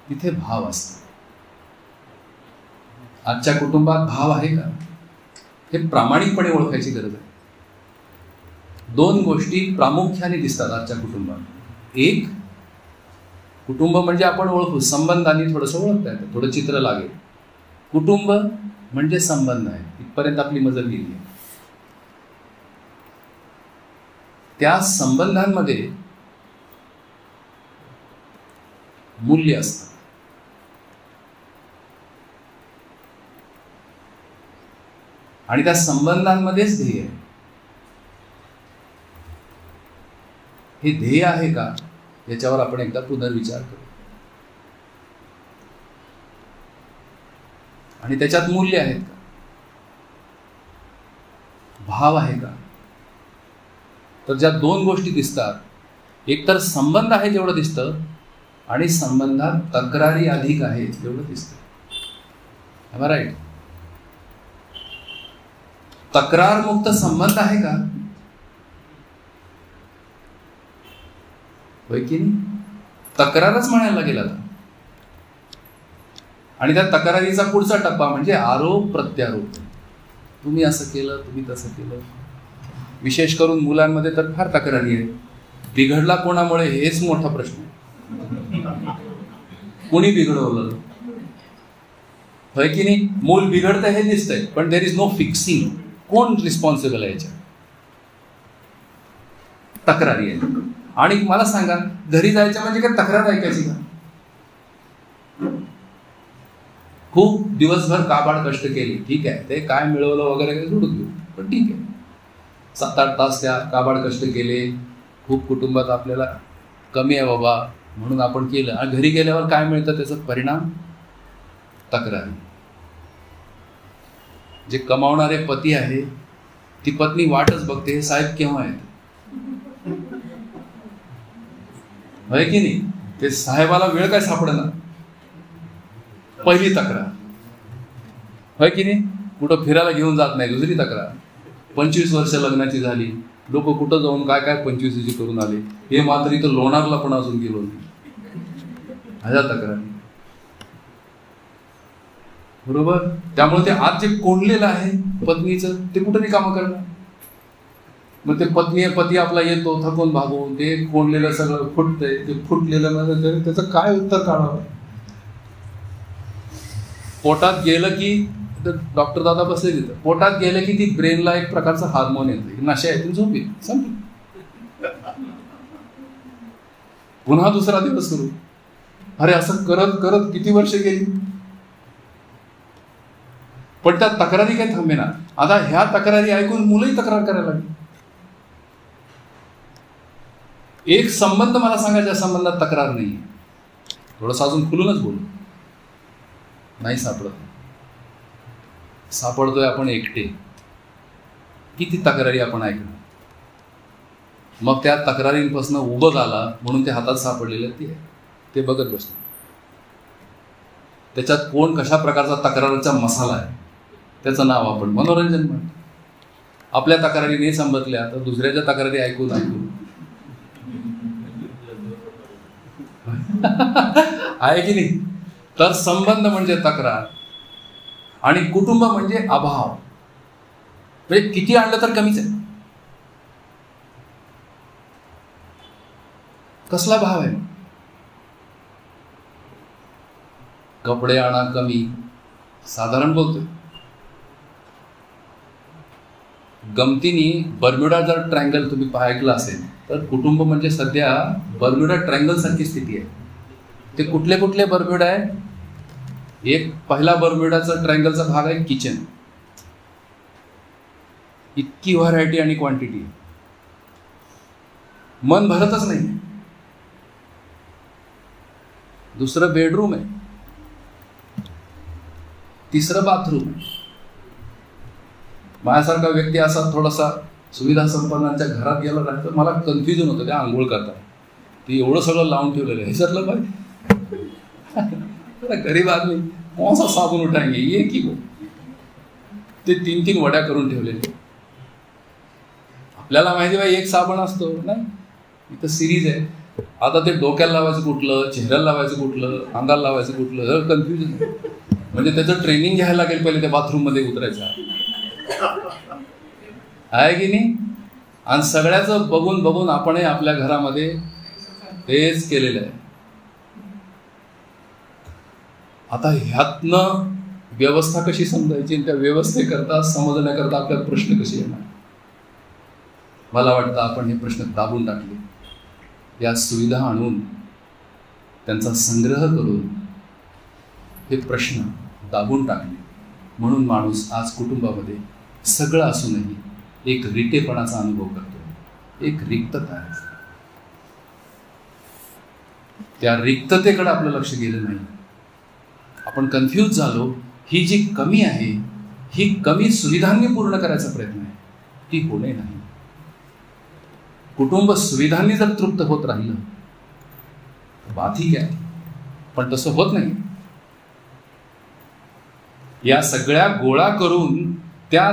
Speaker 2: तिथे भाव असतो. आजच्या कुटुंबात भाव आहे का हे प्रामाणिकपणे ओळखायची गरज आहे. दोन गोष्टी प्रामुख्याने दिसतात आजच्या कुटुंबात. एक, कुटुंब म्हणजे आपण ओळखू, संबंधांनी थोडंसं ओळखता येतं, थोडं चित्र लागेल. कुटुंब म्हणजे संबंध आहे, इथपर्यंत आपली मजल गेली आहे. त्या संबंधांमध्ये मूल्य असतं. आणि त्या संबंधांमध्येच ध्येय आहे. हे ध्येय आहे का याच्यावर आपण एकदा पुनर्विचार करू. आणि त्याच्यात मूल्य आहेत का, भाव आहे का? तर ज्या दोन गोष्टी दिसतात, एक तर संबंध आहे जेवढं दिसतं आणि संबंधात तक्रारी अधिक आहेत एवढं दिसतं. राईट? तक्रारमुक्त संबंध आहे का? होय की नाही? तक्रारच म्हणायला गेला तर. आणि त्या तक्रारीचा पुढचा टप्पा म्हणजे आरोप प्रत्यारोप. तुम्ही असं केलं, तुम्ही तसं केलं. विशेष करून मुलांमध्ये तर फार तक्रारी आहे. बिघडला कोणामुळे हेच मोठा प्रश्न. कोणी बिघडवलं? होय की नाही? मूल बिघडतं हे दिसतंय पण देर इज नो फिक्सिंग. कोण रिस्पॉन्सिबल आहे याच्या? तक्रारी आहे. आणि मला सांगा, घरी जायचं म्हणजे काय तक्रार ऐकायची का? खूप दिवसभर काबाड कष्ट केली, ठीक आहे, ते काय मिळवलं वगैरे काही सोडून घेऊ, पण ठीक आहे. 7-8 तास त्या काबाड कष्ट केले, खूप कुटुंबात आपल्याला कमी आहे बाबा म्हणून आपण केलं, आणि घरी गेल्यावर काय मिळतं त्याचा परिणाम? तक्रारी. जे कमावणारे पती आहे ती पत्नी वाटच बघते, हे साहेब केव्हा आहेत. होय की नाही? ते साहेबाला वेळ काय सापडणार? पहिली तक्रार. होय की नाही? कुठं फिरायला घेऊन जात नाही, दुसरी तक्रार. 25 वर्ष लग्नाची झाली, लोक कुठं जाऊन काय काय 25ची करून आले, हे मात्र इथं लोणारला पण अजून गेलो नाही. हजार तक्रार. बरोबर? त्यामुळे ते आज जे कोंडलेलं आहे पत्नीचं, ते कुठं रिकामं करणार? मग ते पती आपला येतो थकून भागून, ते कोंडलेलं सगळं फुटतंय, ते फुटलेलं त्याचं काय उत्तर काढावं? पोटात गेलं की, डॉक्टर दादा बसले तिथं, पोटात गेलं की ती ब्रेनला एक प्रकारचा हार्मोन येतं, नशा येते, झोप येते, संपली. पुन्हा दुसरा दिवस सुरू. अरे असं करत करत किती वर्ष गेली, पण त्या तक्रारी काही थांबेना. आता ह्या तक्रारी ऐकून मुलंही तक्रार करायला लागली. एक संबंध मला सांगा ज्या संबंधात तक्रार नाही. थोडंसं अजून खुलूनच बोलू. नाही सापडत. सापडतोय आपण एकटे. किती तक्रारी आपण ऐकणार. मग त्या तक्रारींपासून उभं आला म्हणून ते हातात सापडलेलं ते बघत बसतो. त्याच्यात कोण कशा प्रकारचा तक्रारीचा मसाला आहे त्याचं नाव आपण मनोरंजन म्हणतो. आपल्या तक्रारी नाही संपतल्या तर दुसऱ्याच्या तक्रारी ऐकून आहे की नाही. तर संबंध म्हणजे तक्रार आणि कुटुंब म्हणजे अभाव. म्हणजे किती आणलं तर कमीच आहे. कसला भाव आहे. कपडे आणा कमी साधारण बोलतोय. गमतीने बर्म्युडा जर ट्रँगल तुम्ही ऐकलं असेल तर कुटुंब म्हणजे सध्या बर्म्युडा ट्रँगल सारखी स्थिती आहे. ते कुठले कुठले बर्म्युडा आहे. एक पहिला बर्म्युडाचा ट्रँगलचा भाग आहे किचन. इतकी व्हरायटी आणि क्वांटिटी आहे. मन भरतच नाही. दुसरं बेडरूम आहे. तिसरं बाथरूम. माझ्यासारखा व्यक्ती असा थोडासा सुविधा संपन्नांच्या घरात गेला नाही तर मला कन्फ्युजन होतं. त्या आंघोळ करतात ती एवढं सगळं लावून ठेवलेलं आहे. ह्याच्यातलं पाहिजे गरीब आदमी कौन सा साबुन उठाएंगे ये की वो. ते 3-3 वड्या करून ठेवलेले. आपल्याला माहिती बाई एक साबण असतो नाही. इथं सिरीज आहे. आता ते डोक्याला लावायचं कुठलं, चेहऱ्याला लावायचं कुठलं, अंगाला लावायचं कुठलं, सगळं कन्फ्युजन. म्हणजे त्याचं ट्रेनिंग घ्यायला लागेल पहिले त्या बाथरूम मध्ये उतरायचं आहे की नाही. आणि सगळ्याचं बघून बघून आपण आपल्या घरामध्ये तेच केलेलं आहे. आता ह्यातनं व्यवस्था कशी समजायची आणि त्या व्यवस्थेकरता समजण्याकरता आपल्याला प्रश्न कसे येणार. मला वाटतं आपण हे प्रश्न दाबून टाकले. या सुविधा आणून त्यांचा संग्रह करून हे प्रश्न दाबून टाकले. म्हणून माणूस आज कुटुंबामध्ये सगळं असूनही एक रितेपणाचा अनुभव करतो. एक रिक्तता आहे. त्या रिक्ततेकडे आपलं लक्ष गेलं नाही. आपण कन्फ्यूज झालो. ही जी कमी आहे ही कमी सुविधांनी पूर्ण करायचा प्रयत्न आहे. ती होणे नाही. कुटुंब सुविधांनी जर तृप्त होत राहिलं बात ही काय. पण तसं होत नाही. या सगळ्या गोळा करून त्या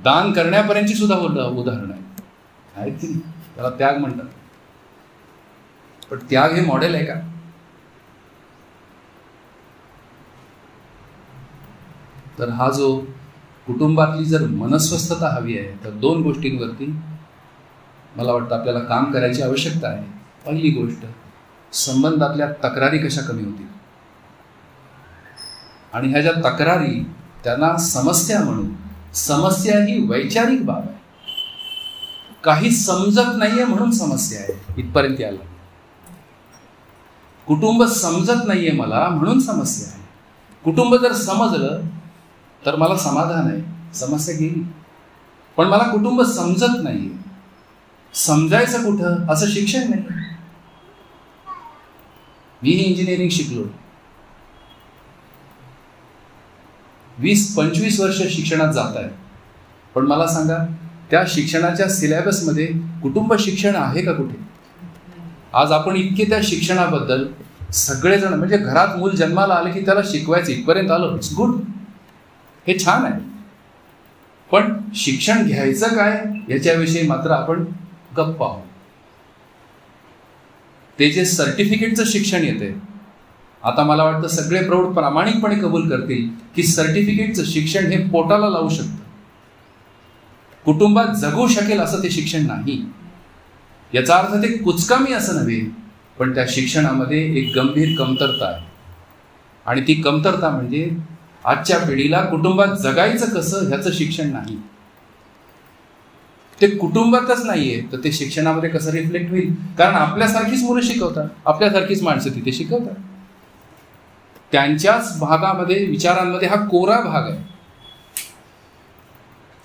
Speaker 2: दान करण्यापर्यंतची सुद्धा उदाहरण आहेत की नाही. त्याला त्याग म्हणतात. पण त्याग हे मॉडेल आहे का. तर हा जो कुटुंबातली जर मनस्वस्थता हवी आहे तर 2 गोष्टींवरती मला वाटतं आपल्याला काम करायची आवश्यकता आहे. पहिली गोष्ट संबंधातल्या तक्रारी कशा कमी होतील आणि ह्या ज्या तक्रारी त्यांना समस्या म्हणून. समस्या ही वैचारिक बाब आहे. काही समजत नाहीये म्हणून समस्या आहे. इथपर्यंत आलं. कुटुंब समजत नाहीये मला म्हणून समस्या आहे. कुटुंब जर समजलं तर मला समाधान आहे. समस्या गेली. पण मला कुटुंब समजत नाहीये. समजायचं कुठं असं शिक्षण नाही. मीही इंजिनिअरिंग शिकलो. 20-25 वर्ष शिक्षणात जात आहे. पण मला सांगा त्या शिक्षणाच्या सिलेबसमध्ये कुटुंब शिक्षण आहे का कुठे. आज आपण इतके त्या शिक्षणाबद्दल सगळेजण म्हणजे घरात मूल जन्माला आले की त्याला शिकवायचं इथपर्यंत आलं. It's good. हे छान आहे. पण शिक्षण घ्यायचं काय याच्याविषयी मात्र आपण गप्प आहोत. ते जे सर्टिफिकेटचं शिक्षण येते आता मला वाटतं सगळे प्रौढ प्रामाणिकपणे कबूल करतील की सर्टिफिकेटचं शिक्षण हे पोटाला लावू शकतं. कुटुंबात जगू शकेल असं ते शिक्षण नाही. याचा अर्थ ते कुचकामी असं नव्हे. पण त्या शिक्षणामध्ये एक गंभीर कमतरता आहे. आणि ती कमतरता म्हणजे आजच्या पिढीला कुटुंबात जगायचं कसं ह्याचं शिक्षण नाही. ते कुटुंबातच नाहीये तर ते शिक्षणामध्ये कसं रिफ्लेक्ट होईल. कारण आपल्यासारखीच मुलं शिकवतात. आपल्यासारखीच माणसं तिथे शिकवतात. त्यांच्याच भागामध्ये विचारांमध्ये हा कोरा भाग आहे.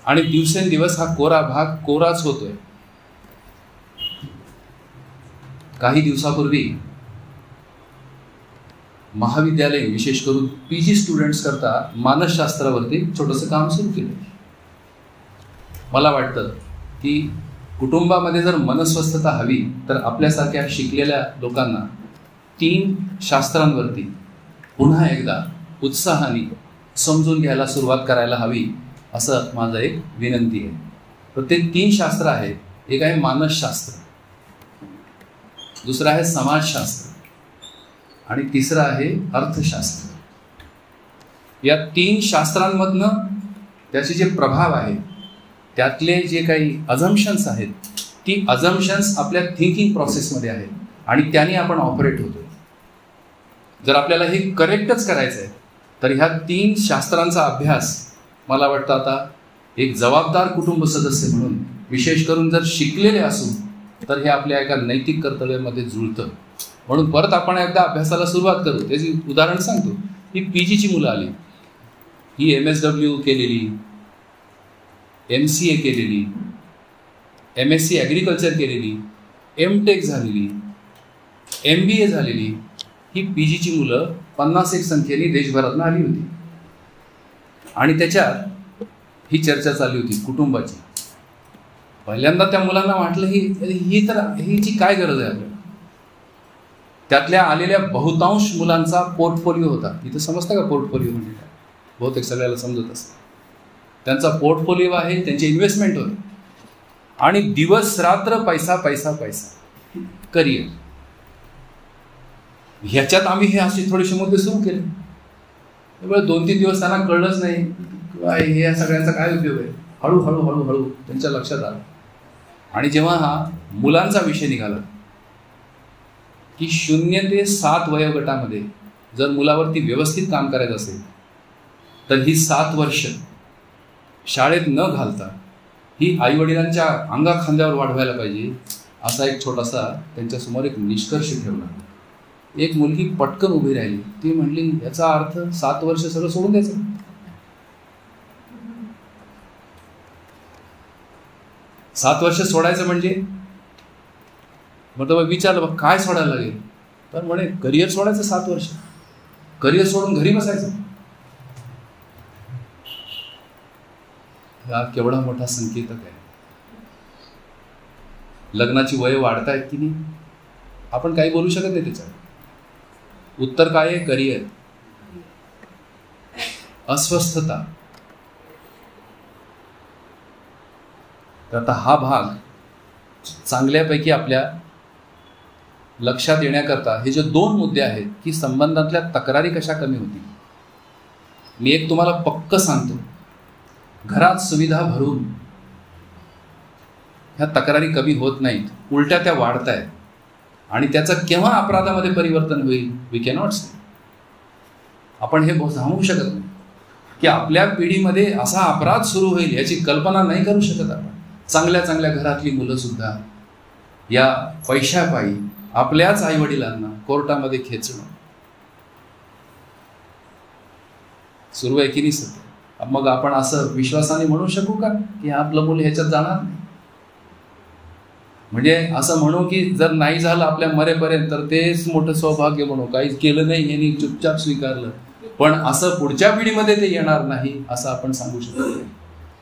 Speaker 2: आणि दिवसेंदिवस हा कोरा भाग कोराच होतोय. काही दिवसापूर्वी महाविद्यालय विशेष करून PG स्टुडंट्स करता मानसशास्त्रावरती छोटंसं काम सुरू केलं. मला वाटतं की कुटुंबामध्ये जर मनस्वस्थता हवी तर आपल्यासारख्या शिकलेल्या लोकांना 3 शास्त्रांवरती पुन्हा एकदा उत्साहाने समजून घ्यायला सुरुवात करायला हवी, असं माझं एक विनंती आहे. तर ते 3 शास्त्र आहेत. एक आहे मानसशास्त्र, दुसरं आहे समाजशास्त्र आणि तिसरं आहे अर्थशास्त्र. या 3 शास्त्रांमधनं त्याचे जे प्रभाव आहेत, त्यातले जे काही अझम्पशन्स आहेत, ती अझम्पशन्स आपल्या थिंकिंग प्रोसेसमध्ये आहेत आणि त्याने आपण ऑपरेट होतो. जर आपल्याला हे करेक्टच करायचं आहे तर ह्या 3 शास्त्रांचा अभ्यास मला वाटतं आता एक जबाबदार कुटुंब सदस्य म्हणून, विशेष करून जर शिकलेले असू, तर हे आपल्या एका नैतिक कर्तव्यामध्ये जुळतं. म्हणून परत आपण एकदा अभ्यासाला सुरुवात करू. त्याची उदाहरण सांगतो. ही PGची मुलं आली, ही MSW केलेली, MCA केलेली, MSc ॲग्रिकल्चर केलेली, MTech झालेली, MBA झालेली, ही PGची मुलं 50 संख्येने देशभरातून आली होती. आणि त्याच्यात ही चर्चा चालली होती कुटुंबाची. पहिल्यांदा त्या मुलांना वाटलं हिची काय गरज आहे आपल्याला. त्यातल्या आलेल्या बहुतांश मुलांचा पोर्टफोलिओ होता. इथं समजतं का पोर्टफोलिओ म्हणजे काय? बहुतेक सगळ्याला समजत असतं. त्यांचा पोर्टफोलिओ आहे, त्यांची इन्व्हेस्टमेंट होते आणि दिवस रात्र पैसा पैसा पैसा, करिअर. ह्याच्यात आम्ही हे असे थोडेसे मुद्दे सुरू केले. त्यामुळे 2-3 दिवस त्यांना कळलंच नाही हे या सगळ्यांचा काय उपयोग आहे. हळूहळू हळूहळू त्यांच्या लक्षात आलं. आणि जेव्हा हा मुलांचा विषय निघाला की 0 ते 7 वयोगटामध्ये जर मुलावरती व्यवस्थित काम करायचं असेल तर ही 7 वर्ष शाळेत न घालता ही आईवडिलांच्या अंगाखांद्यावर वाढवायला पाहिजे, असा एक छोटासा त्यांच्यासमोर एक निष्कर्ष ठेवला. एक मुलगी पटकन उभी राहिली. ती म्हणली, याचा अर्थ 7 वर्ष सगळं सोडून द्यायचं? 7 वर्ष सोडायचं म्हणजे? मग विचारलं काय सोडायला लागेल? तर म्हणे करिअर सोडायचं 7 वर्ष. करिअर सोडून घरी बसायचं. हा केवढा मोठा संकेतक आहे. लग्नाची वय वाढतायत की नाही, आपण काही बोलू शकत नाही त्याच्यावर. उत्तर काय आहे? करिअर, अस्वस्थता. तर आता हा भाग चांगल्यापैकी आपल्या लक्षात येण्याकरता हे जे 2 मुद्दे आहेत की संबंधातल्या तक्रारी कशा कमी होतील. मी एक तुम्हाला पक्क सांगतो, घरात सुविधा भरून ह्या तक्रारी कमी होत नाहीत, उलट्या त्या वाढत आहेत. आणि त्याचं केव्हा अपराधामध्ये परिवर्तन होईल वी कॅनॉट से. आपण हे सांगू शकत नाही की आपल्या पिढीमध्ये असा अपराध सुरू होईल याची कल्पना नाही करू शकत आपण. चांगल्या चांगल्या घरातली मुलं सुद्धा या पैशापायी आपल्याच आईवडिलांना कोर्टामध्ये खेचणं सुरू आहे की नाही सध्या. मग आपण असं विश्वासाने म्हणू शकू का की आपलं मूल ह्याच्यात जाणार नाही? म्हणजे असं म्हणू की जर नाही झालं आपल्या मरेपर्यंत तर तेच मोठं सौभाग्य म्हणू, काहीच केलं नाही यांनी चुपचाप स्वीकारलं, पण असं पुढच्या पिढीमध्ये ते येणार नाही असं आपण सांगू शकतो.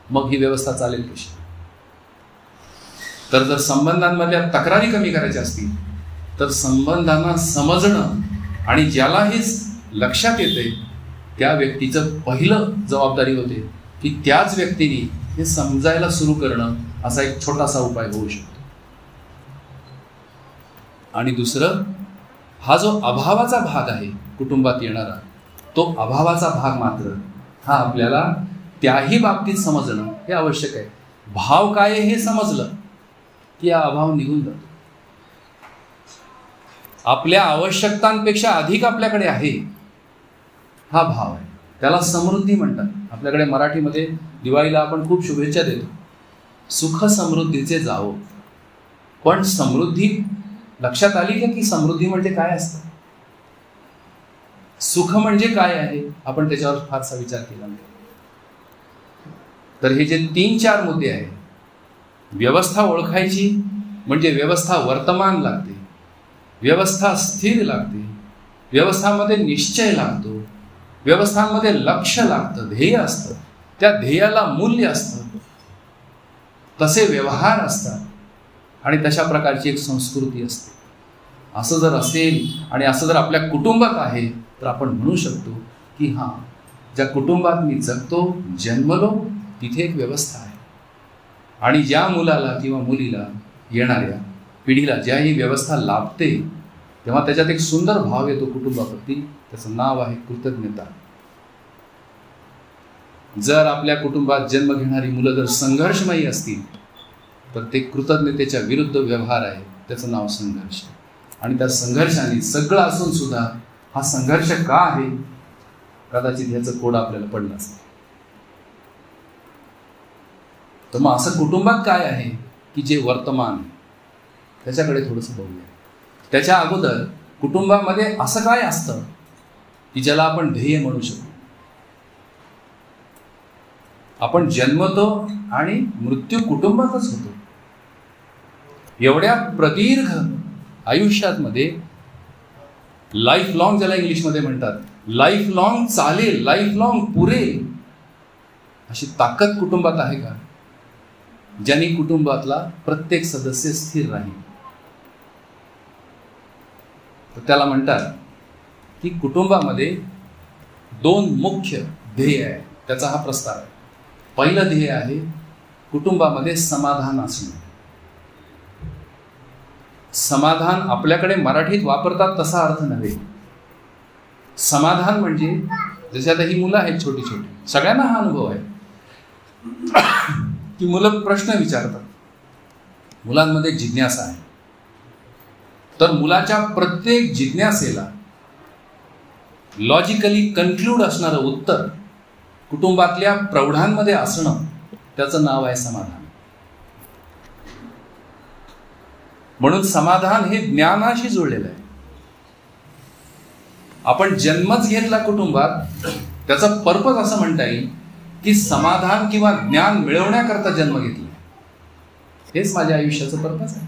Speaker 2: मग ही व्यवस्था चालेल कशी? तर जर संबंधांमधल्या तक्रारी कमी करायच्या असतील तर संबंधांना समजणं आणि ज्याला हे लक्षात येते त्या व्यक्तीचं पहिलं जबाबदारी होते की त्याच व्यक्तीने हे समजायला सुरू करणं, असा एक छोटासा उपाय होऊ शकतो. आणि दुसरं, हा जो अभावाचा भाग आहे कुटुंबात येणारा, तो अभावाचा भाग मात्र हा आपल्याला त्याही बाबतीत समजणं हे आवश्यक आहे. भाव काय हे समजलं की हा अभाव निघून जातो. आपल्या आवश्यकतांपेक्षा अधिक आपल्याकडे आहे हा भाव आहे, त्याला समृद्धी म्हणतात. आपल्याकडे मराठीमध्ये दिवाळीला आपण खूप शुभेच्छा देतो, सुख समृद्धीचे जावो. पण समृद्धी लक्षात आली का की समृद्धी म्हणजे काय असतं? सुख म्हणजे काय आहे? आपण त्याच्यावर फारसा विचार केला नाही. तर हे जे 3-4 मुद्दे आहेत, व्यवस्था ओळखायची म्हणजे व्यवस्था वर्तमान लागते, व्यवस्था स्थिर लागते, व्यवस्थांमध्ये निश्चय लागतो, व्यवस्थांमध्ये लक्ष लागतं, ध्येय असतं, त्या ध्येयाला मूल्य असतं, तसे व्यवहार असतात आणि तशा प्रकारची एक संस्कृती असते. असं जर असेल आणि असं जर आपल्या कुटुंबात आहे तर आपण म्हणू शकतो की हां, ज्या कुटुंबात मी जगतो, जन्मलो, तिथे एक व्यवस्था आहे. आणि ज्या मुलाला किंवा मुलीला, येणाऱ्या पिढीला ज्या ही व्यवस्था लाभते तेव्हा त्याच्यात एक सुंदर भाव येतो कुटुंबाप्रती. त्याचं नाव आहे कृतज्ञता. जर आपल्या कुटुंबात जन्म घेणारी मुलं जर संघर्षमयी असतील तर ते कृतज्ञतेच्या विरुद्ध व्यवहार आहे. त्याचं नाव संघर्ष. आणि त्या संघर्षाने सगळं असून सुद्धा हा संघर्ष का आहे, कदाचित ह्याचं कोड आपल्याला पडलं असतं. तर मग असं कुटुंबात काय आहे की जे वर्तमान, त्याच्याकडे थोडंसं बघूया. त्याच्या अगोदर कुटुंबामध्ये असं काय असतं की ज्याला आपण ध्येय म्हणू शकतो. आपण जन्मतो आणि मृत्यू कुटुंबातच होतो. एवढ्या प्रदीर्घ आयुष्यामध्ये लाईफ लॉंग, ज्याला इंग्लिशमध्ये म्हणतात, लाईफ लॉंग चालेल, लाईफ लॉंग पुरेल अशी ताकद कुटुंबात आहे का, ज्यांनी कुटुंबातला प्रत्येक सदस्य स्थिर राहील. तर त्याला म्हणतात की कुटुंबामध्ये दोन मुख्य ध्येय आहे. त्याचा हा प्रस्ताव आहे. पहिलं ध्येय आहे कुटुंबामध्ये समाधान असणं. समाधान आपल्याकडे मराठीत वापरतात तसा अर्थ नव्हे. समाधान म्हणजे जसे आता ही मुलं आहेत छोटी छोटी, सगळ्यांना हा अनुभव आहे की मुलं प्रश्न विचारतात, मुलांमध्ये जिज्ञासा आहे. तर मुलाच्या प्रत्येक जिज्ञासेला लॉजिकली कन्क्लूड असणारं उत्तर कुटुंबातल्या प्रौढांमध्ये असणं, त्याचं नाव आहे समाधान. म्हणून समाधान हे ज्ञानाशी जोडलेलं आहे. आपण जन्मच घेतला कुटुंबात, त्याचा पर्पज असं म्हणता येईल की समाधान किंवा ज्ञान मिळवण्याकरता जन्म घेतला. हेच माझ्या आयुष्याचं पर्पज आहे.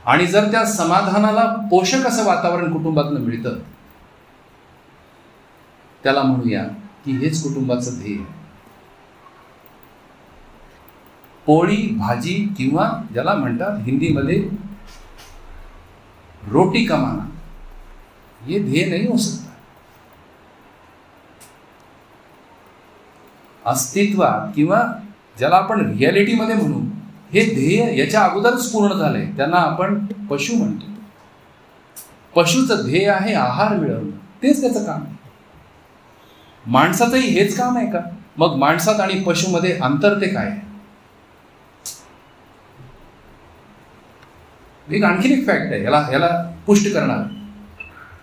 Speaker 2: आणि जर त्या समाधानाला पोषक असं वातावरण कुटुंबातनं मिळतं, त्याला म्हणूया की हेच कुटुंबाचं ध्येय आहे. पोळी भाजी किंवा ज्याला म्हणतात हिंदीमध्ये रोटी कमाना, ये ध्येय नहीं हो सकता. अस्तित्वात किंवा ज्याला आपण रियालिटीमध्ये म्हणू, हे ध्येय याच्या अगोदरच पूर्ण झालंय. त्यांना आपण पशु म्हणतो. पशुचं ध्येय आहे आहार मिळवणं, तेच त्याचं काम आहे. माणसाचंही हेच काम आहे का? मग माणसात आणि पशुमध्ये अंतर ते काय आहे? एक आणखी एक फॅक्ट आहे याला पुष्ट करणार.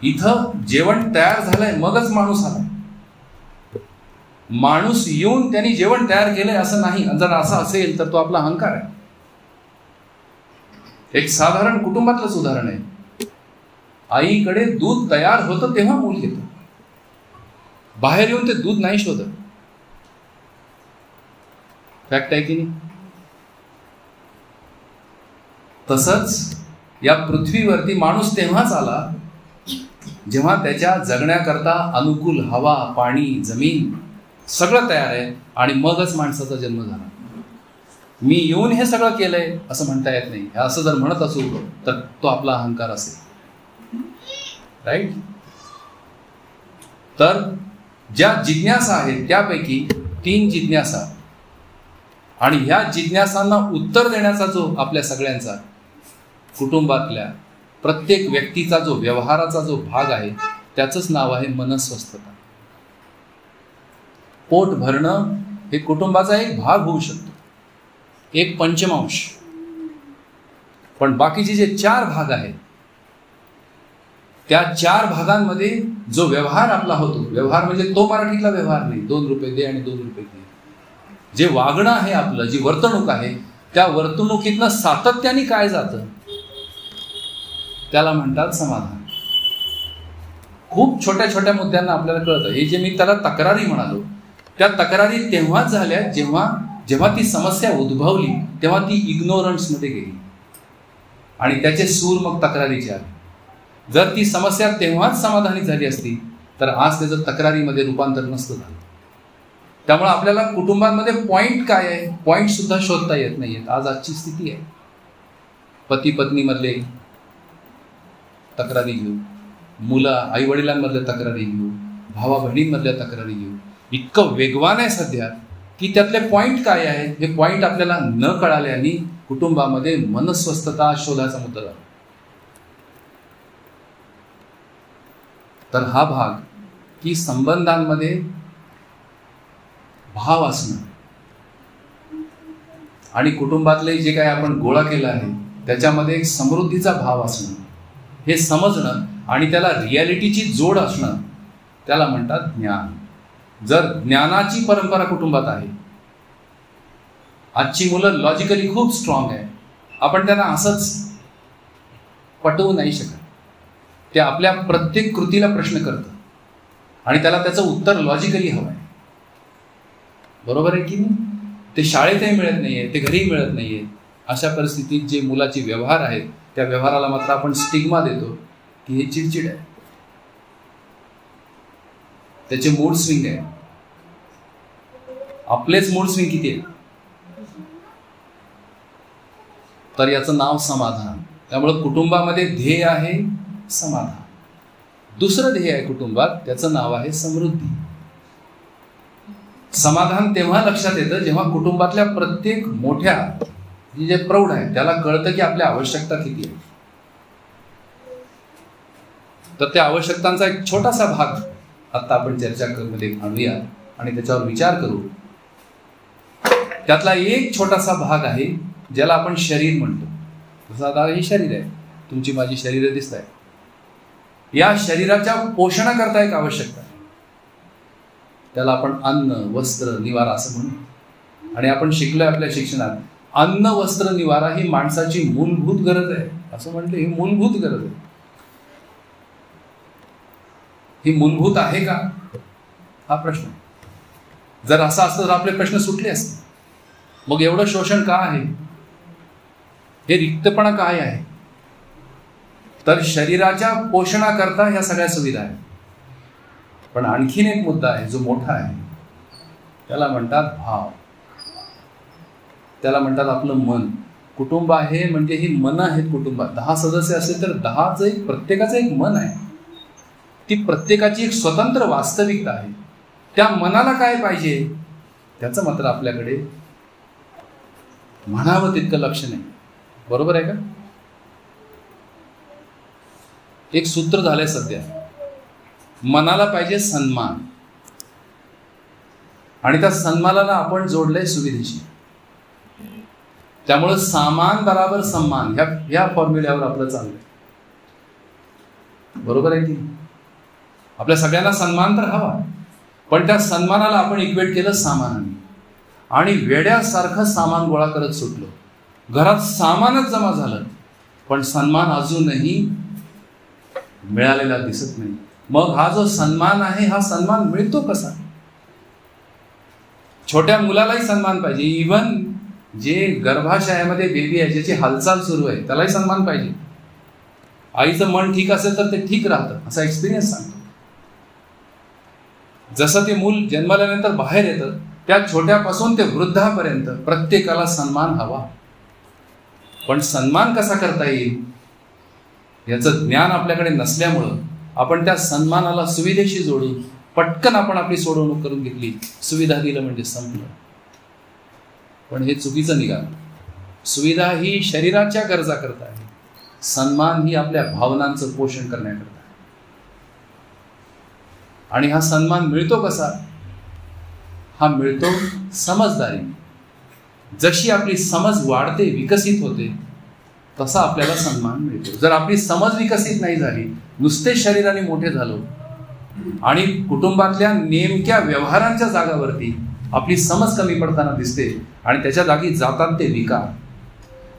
Speaker 2: इथं जेवण तयार झालंय मगच माणूस आला. माणूस येऊन त्यांनी जेवण तयार केलंय असं नाही. जर असं असेल तर तो आपला अहंकार आहे. एक साधारण कुटुंबातलंच उदाहरण आहे. आईकडे दूध तयार होतं तेव्हा मूल येतं. बाहेर येऊन ते दूध नाही शोधत. फॅक्ट आहे की नाही? तसंच या पृथ्वीवरती माणूस तेव्हाच आला जेव्हा त्याच्या जगण्याकरता अनुकूल हवा, पाणी, जमीन सगळं तयार आहे आणि मगच माणसाचा जन्म झाला. मी येऊन हे सगळं केलंय असं म्हणता येत नाही. असं जर म्हणत असू तर तो आपला अहंकार असेल. राईट? तर ज्या जिज्ञासा आहेत त्यापैकी 3 जिज्ञासा, आणि ह्या जिज्ञासांना उत्तर देण्याचा जो आपल्या सगळ्यांचा कुटुंबातल्या प्रत्येक व्यक्तीचा जो व्यवहाराचा जो भाग आहे, त्याचंच नाव आहे मनस्वस्थता. पोट भरणं हे कुटुंबाचा एक भाग होऊ शकतो, एक पंचमांश. पण बाकीचे जे 4 भाग आहेत, त्या 4 भागांमध्ये जो व्यवहार आपला होतो, व्यवहार म्हणजे तो मराठीतला व्यवहार नाही, 2 रुपये दे आणि 2 रुपये दे. जे वागणं आहे आपलं, जी वर्तणूक आहे, त्या वर्तणुकीतनं सातत्याने काय जातं त्याला म्हणतात समाधान. खूप छोट्या छोट्या मुद्द्यांना आपल्याला कळतं. हे जे मी त्याला तक्रारी म्हणालो, त्या तक्रारी तेव्हाच झाल्या जेव्हा ती समस्या उद्भवली, तेव्हा ती इग्नोरन्समध्ये गेली आणि त्याचे सूर मग तक्रारीचे आले. जर ती समस्या तेव्हाच समाधानी झाली असती तर आज त्याचं तक्रारीमध्ये रूपांतर नसतं झालं. त्यामुळे आपल्याला कुटुंबांमध्ये पॉइंट काय आहे, पॉइंट सुद्धा शोधता येत नाहीयेत. आज आजची स्थिती आहे. पती पत्नीमधले तक्रारी घेऊ, मुलं आई वडिलांमधल्या तक्रारी घेऊ, भावा बहिणींमधल्या तक्रारी घेऊ. इतकं वेगवान आहे सध्या की त्यातले पॉइंट काय आहेत हे पॉइंट आपल्याला न कळाल्याने कुटुंबामध्ये मनस्वस्थता शोधाचा मुद्दा झाला. तर हा भाग की संबंधांमध्ये भाव असणं आणि कुटुंबातले जे काही आपण गोळा केलं आहे त्याच्यामध्ये एक समृद्धीचा भाव असणं, हे समजणं आणि त्याला रियालिटीची जोड असणं, त्याला म्हणतात ज्ञान. जर ज्ञानाची परंपरा कुटुंबात आहे, आजची मुलं लॉजिकली खूप स्ट्रॉंग आहे, आपण त्यांना असंच पटवू नाही शकत. ते आपल्या प्रत्येक कृतीला प्रश्न करतं आणि त्याला त्याचं उत्तर लॉजिकली हवं आहे. बरोबर आहे की नाही? ते शाळेतही मिळत नाहीये, ते घरीही मिळत नाहीये. अशा परिस्थितीत जे मुलाचे व्यवहार आहेत त्या व्यवहाराला मात्र आपण स्टिग्मा देतो की हे चिडचिड आहे, त्याचे मूड स्विंग आहे. आपलेच मूड स्विंग किती आहे? तर याचं नाव समाधान. त्यामुळे कुटुंबामध्ये ध्येय आहे समाधान. दुसरं ध्येय आहे कुटुंबात, त्याचं नाव आहे समृद्धी. समाधान तेव्हा लक्षात येतं जेव्हा कुटुंबातल्या प्रत्येक मोठ्या जे प्रौढ आहे त्याला कळतं की आपल्या आवश्यकता किती आहे. तर त्या आवश्यकतांचा एक छोटासा भाग आता आपण चर्चेमध्ये आणूया आणि त्याच्यावर विचार करू. त्यातला एक छोटासा भाग आहे ज्याला आपण शरीर म्हणतो. जसं आता हे शरीर आहे, तुमची माझी शरीर दिसत आहे. या शरीराच्या पोषणाकरता एक आवश्यकता आहे, त्याला आपण अन्न वस्त्र निवारा असं म्हणू. आणि आपण शिकलोय आपल्या शिक्षणात अन्न वस्त्र निवारा ही माणसाची मूलभूत गरज आहे असं म्हटलं. ही मूलभूत गरज आहे. ही मूलभूत आहे का हा प्रश्न. जर असा असतं तर आपले प्रश्न सुटले असते. मग एवढं शोषण का आहे, हे रिक्तपणा काय आहे? तर शरीराच्या पोषणाकरता ह्या सगळ्या सुविधा आहेत. पण आणखीन एक मुद्दा आहे जो मोठा आहे, त्याला म्हणतात भाव, त्याला म्हणतात आपलं मन. कुटुंब आहे म्हणजे ही मन आहेत कुटुंबात. 10 सदस्य असेल तर 10चं एक प्रत्येकाचं एक मन आहे. ती प्रत्येकाची एक स्वतंत्र वास्तविकता आहे. त्या मनाला काय पाहिजे त्याचं मात्र आपल्याकडे म्हणावं तितकं लक्ष नाही. बरोबर आहे का? एक सूत्र झालंय सध्या, मनाला पाहिजे सन्मान आणि त्या सन्मानाला आपण जोडलंय सुविधेशी. त्यामुळे सामान बराबर सम्मान ह्या फॉर्म्युल्यावर आपलं चाललंय. बरोबर आहे की? आपल्या सगळ्यांना सन्मान तर हवा, पण त्या सन्मानाला आपण इक्वेट केलं सामानाने आणि वेड्यासारखं सामान गोळा करत सुटलो. घरात सामानच जमा झालं पण सन्मान अजूनही मिळालेला दिसत नाही. मग हा जो सन्मान आहे हा सन्मान मिळतो कसा? छोट्या मुलालाही सन्मान पाहिजे. इव्हन जे गर्भाशयामध्ये बेबी आहे, ज्याची हालचाल सुरू आहे, त्यालाही सन्मान पाहिजे. आईचं मन ठीक असेल तर ते ठीक राहतं असा एक्सपिरियन्स सांगतो. जसं ते मूल जन्मल्यानंतर बाहेर येतं त्या छोट्यापासून ते वृद्धापर्यंत प्रत्येकाला सन्मान हवा. पण सन्मान कसा करता येईल याचं ज्ञान आपल्याकडे नसल्यामुळं आपण त्या सन्मानाला सुविधेशी जोडून पटकन आपण आपली सोडवणूक करून घेतली. सुविधा दिलं म्हणजे संपलं. पण हे चुकीचं निघालं. सुविधा ही शरीराच्या गरजा करता आहे, सन्मान ही आपल्या भावनांचं पोषण करण्याकरता आहे. आणि हा सन्मान मिळतो कसा? हा मिळतो समजदारी. जशी आपली समज वाढते विकसित होते तसा आपल्याला सन्मान मिळतो. जर आपली समज विकसित नाही झाली, नुसते शरीराने मोठे झालो आणि कुटुंबातल्या नेमक्या व्यवहारांच्या जागावरती आपली समज कमी पडताना दिसते आणि त्याच्या जागी जातात ते विकार.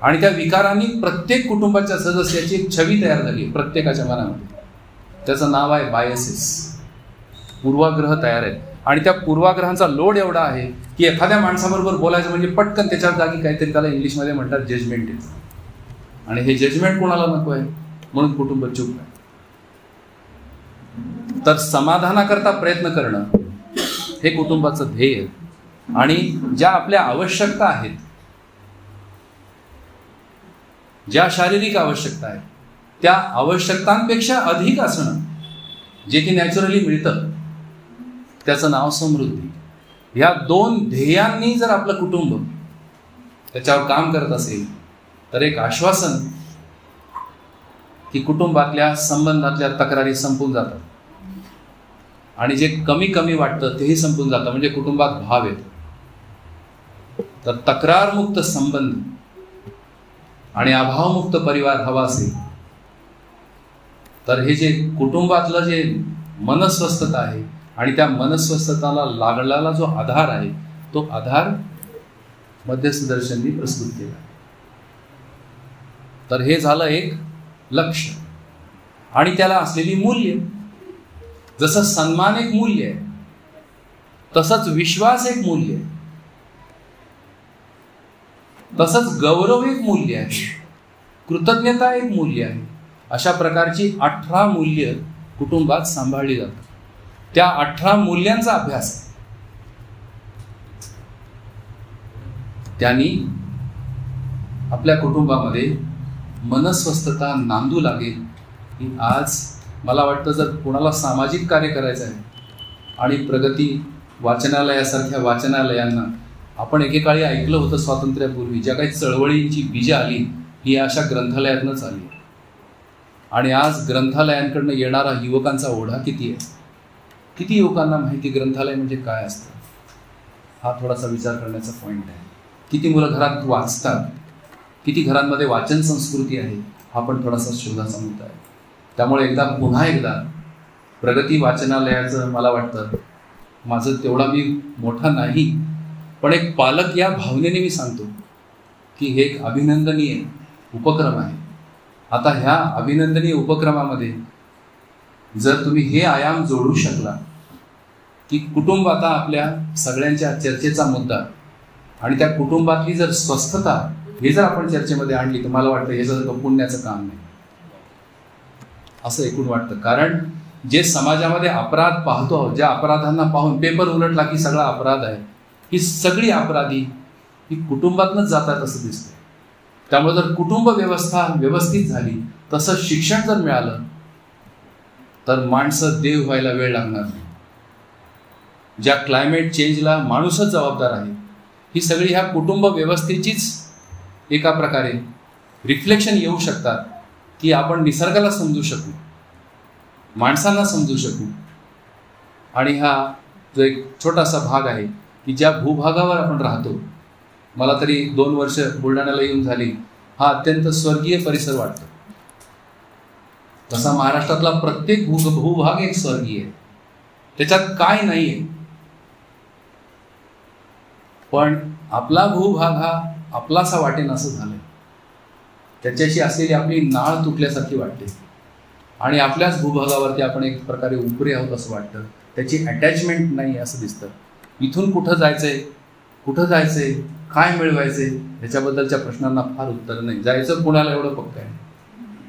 Speaker 2: आणि त्या विकारांनी प्रत्येक कुटुंबाच्या सदस्याची एक छवी तयार झाली प्रत्येकाच्या मनामध्ये. त्याचं नाव आहे बायसेस. पूर्वाग्रह तयार आहेत आणि त्या पूर्वाग्रहांचा लोड एवढा आहे की एखाद्या माणसाबरोबर बोलायचं म्हणजे पटकन त्याच्या जागी काहीतरी त्याला इंग्लिशमध्ये म्हणतात जजमेंट येतं. आणि हे जजमेंट कोणाला नको आहे म्हणून कुटुंब चूप आहे. तर समाधानाकरता प्रयत्न करणं हे कुटुंबाचं ध्येय. आणि ज्या आपल्या आवश्यकता आहेत, ज्या शारीरिक आवश्यकता आहेत, त्या आवश्यकतांपेक्षा अधिक असणं जे की नॅचरली मिळतं, त्याचं नाव समृद्धी. ह्या दोन ध्येयांनी जर आपलं कुटुंब त्याच्यावर काम करत असेल तर एक आश्वासन की कुटुंबातल्या संबंधातल्या तक्रारी संपून जातात आणि जे कमी कमी वाटतं तेही संपून जातं, म्हणजे कुटुंबात भाव येतो. तर तक्रारमुक्त संबंध आणि अभावमुक्त परिवार हवा असेल तर हे जे कुटुंबातलं जे मनस्वस्थता आहे आणि त्या मनस्वस्थताला लागलेला जो आधार आहे, तो आधार मध्यस्थदर्शननी प्रस्तुत केला. तर हे झालं एक लक्ष्य आणि त्याला असलेली मूल्य. जसं सन्मान एक मूल्य आहे, तसंच विश्वास एक मूल्य आहे, तसंच गौरव एक मूल्य आहे, कृतज्ञता एक मूल्य आहे. अशा प्रकारची 18 मूल्य कुटुंबात सांभाळली जातात. त्या 18 मूल्यांचा अभ्यास आहे. त्यांनी आपल्या कुटुंबामध्ये मनस्वस्थता नांदू लागेल. की आज मला वाटतं जर कोणाला सामाजिक कार्य करायचं आहे आणि प्रगती वाचनालयासारख्या वाचनालयांना, आपण एकेकाळी ऐकलं होतं स्वातंत्र्यापूर्वी ज्या काही चळवळींची बीजं आली ही अशा ग्रंथालयातनंच आली. आणि आज ग्रंथालयांकडनं येणारा युवकांचा ओढा किती आहे. किती युवकांना माहिती ग्रंथालय म्हणजे काय असतं, हा थोडासा विचार करण्याचा पॉईंट आहे. किती मुलं घरात वाचतात, किती घरांमध्ये वाचन संस्कृती आहे, हा पण थोडासा शोधाचा मुद्दा आहे. त्यामुळे पुन्हा एकदा प्रगती वाचनालयाचं मला वाटतं, माझं तेवढा मी मोठा नाही पण एक पालक या भावनेने मी सांगतो की हे एक अभिनंदनीय उपक्रम आहे. आता ह्या अभिनंदनीय उपक्रमामध्ये जर तुम्ही हे आयाम जोडू शकला की कुटुंब आता आपल्या सगळ्यांच्या चर्चेचा मुद्दा आणि त्या कुटुंबातली जर स्वस्थता हे जर आपण चर्चेमध्ये आणली तर मला वाटतं हे जर पुण्याचं काम नाही असं एकूण वाटतं. कारण जे समाजामध्ये अपराध पाहतो, ज्या अपराधांना पाहून पेपर उलटला की सगळा अपराध आहे, ही सगळी अपराधी ही कुटुंबातनंच जातात असं दिसतं. त्यामुळे जर कुटुंब व्यवस्था व्यवस्थित झाली, तसं शिक्षण जर मिळालं तर माणसं देव व्हायला वेळ लागणार नाही. ज्या क्लायमेट चेंजला माणूसच जबाबदार आहे, ही सगळी ह्या कुटुंब व्यवस्थेचीच एका प्रकारे रिफ्लेक्शन येऊ शकतात की आपण निसर्गाला समजू शकू, माणसांना समजू शकू. आणि हा जो एक छोटासा भाग आहे की ज्या भूभागावर आपण राहतो, मला तरी 2 वर्ष बुलढाण्याला येऊन झाली, हा अत्यंत स्वर्गीय परिसर वाटतो. तसा महाराष्ट्रातला प्रत्येक भूभाग एक स्वर्गीय आहे, त्याच्यात काय नाही आहे. पण आपला भूभाग हा आपलासा वाटेन असं झालंय. त्याच्याशी असलेली आपली नाळ तुटल्यासारखी वाटते आणि आपल्याच भूभागावरती आपण एक प्रकारे उपरे आहोत असं वाटतं. त्याची अटॅचमेंट नाही असं दिसतं. इथून कुठं जायचंय, काय मिळवायचंय याच्याबद्दलच्या प्रश्नांना फार उत्तर नाही. जायचं पुण्याला एवढं पक्क आहे,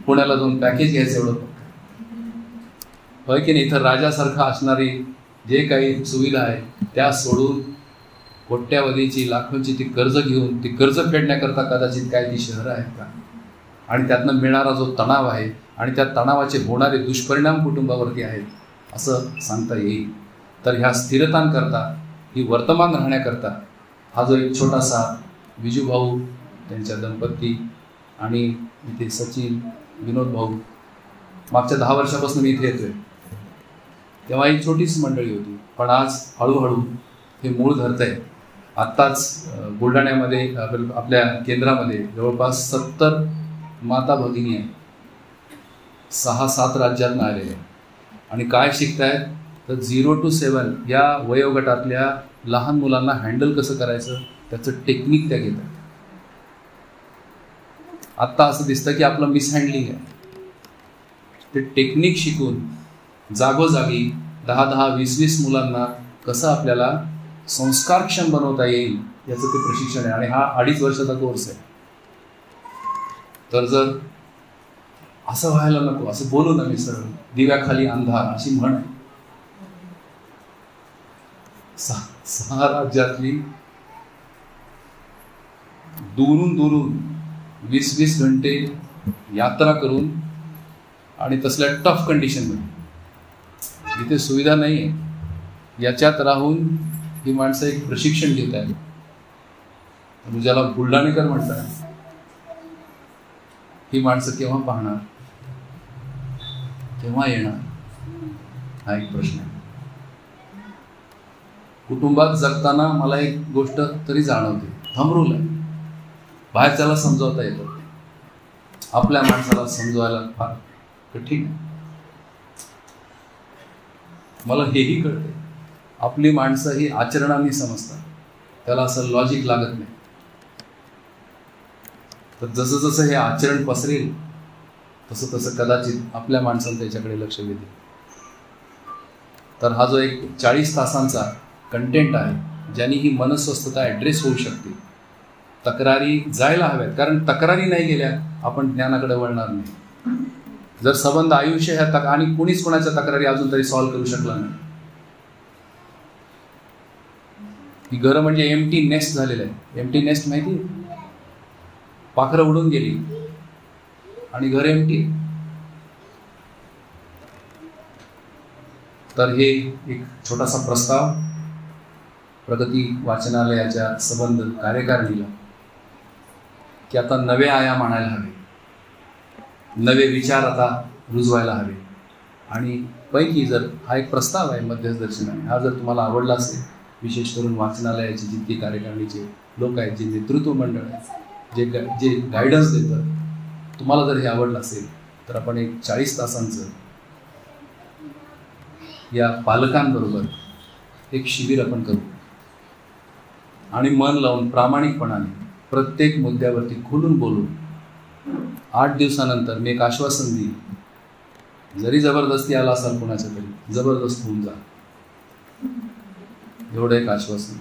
Speaker 2: पुण्याला जाऊन पॅकेज घ्यायचं एवढं पक्क आहे, होय की नाही. इथं राजासारखं असणारी जे काही सुविधा आहे त्या सोडून कोट्यावधीची लाखोंची ती कर्ज घेऊन ती कर्ज फेडण्याकरता कदाचित काय ती शहरं आहेत का, आणि त्यातनं मिळणारा जो तणाव आहे आणि त्या तणावाचे होणारे दुष्परिणाम कुटुंबावरती आहेत असं सांगता येईल. तर ह्या स्थिरतांकरता, ही वर्तमान राहण्याकरता हा जो एक छोटासा विजूभाऊ, त्यांच्या दंपती आणि इथे सचिन, विनोद भाऊ, मागच्या 10 वर्षापासून मी इथे येतोय. तेव्हा एक छोटीच मंडळी होती, पण आज हळूहळू हे मूळ धरतंय. आत्ताच बुलढाण्यामध्ये आपल्या केंद्रामध्ये जवळपास 70 माता भगिनी आहेत, 6-7 राज्यातून आलेले आणि काय शिकतायत तर 0 to 7 या वयोगटातल्या लहान मुलांना हँडल कसं करायचं त्याचं टेक्निक त्या घेतात. आत्ता असं दिसतं की आपलं मिसहँडलिंग आहे. ते टेक्निक शिकून जागोजागी 10-20 मुलांना कसं आपल्याला संस्कारक्षम बनवता येईल याचं ते प्रशिक्षण आहे. आणि हा 2.5 वर्षाचा कोर्स आहे. तर जर असं व्हायला नको, असं बोलू ना मी सरळ, दिव्याखाली अंधार अशी म्हण आहे, 6 राज्यातली दुरून 20-20 घंटे यात्रा करून आणि तसल्या टफ कंडिशनमध्ये जिथे सुविधा नाही आहे याच्यात राहून ही माणसं एक प्रशिक्षण घेत आहेत. ज्याला बुलढाणेकर म्हणतात, ही माणसं केव्हा पाहणार, केव्हा येणार, हा एक प्रश्न आहे. कुटुंबात जगताना मला एक गोष्ट तरी जाणवते, थंबरूल आहे. बाहेरच्याला समजावता येतं, आपल्या माणसाला समजवायला फार कठीण आहे. मला हेही कळते, आपली माणसं ही आचरणाने समजतात, त्याला असं लॉजिक लागत नाही. तर जसं जसं हे आचरण पसरेल तसं तसं कदाचित आपल्या माणसाला त्याच्याकडे लक्ष देईल. तर हा जो एक 40 तासांचा कंटेंट आहे, ज्याने ही मनस्वस्थता ॲड्रेस होऊ शकते. तक्रारी जायला हव्यात, कारण तक्रारी नाही गेल्या आपण ज्ञानाकडे वळणार नाही. जर संबंध आयुष्य ह्या आणि कुणीच कोणाच्या तक्रारी अजून तरी सॉल्व्ह करू शकला नाही. ही घरं म्हणजे एम्प्टी नेस्ट झालेलं आहे. एम्प्टी नेस्ट माहिती, पाखरं उडून गेली आणि घर एम्प्टी. तर हे एक छोटासा प्रस्ताव प्रगती वाचनालयाच्या संबंध कार्यकारिणीला, की आता नवे आयाम आणायला हवे, नवे विचार आता रुजवायला हवे. आणि पैकी जर हा एक प्रस्ताव आहे मध्यदर्शनाने, हा जर तुम्हाला आवडला असेल, विशेष करून वाचनालयाचे जितके कार्यकारिणीचे लोक आहेत, जे नेतृत्व मंडळ आहे, जे गायडन्स देतात, तुम्हाला जर हे आवडलं असेल तर आपण एक 40 तासांचं या पालकांबरोबर एक शिबिर आपण करू आणि मन लावून प्रामाणिकपणाने प्रत्येक मुद्द्यावरती खुलून बोलून 8 दिवसानंतर मी एक आश्वासन देईन, जरी जबरदस्ती आला असाल कोणाच्या तरी, जबरदस्त होऊन जा, एवढं एक आश्वासन.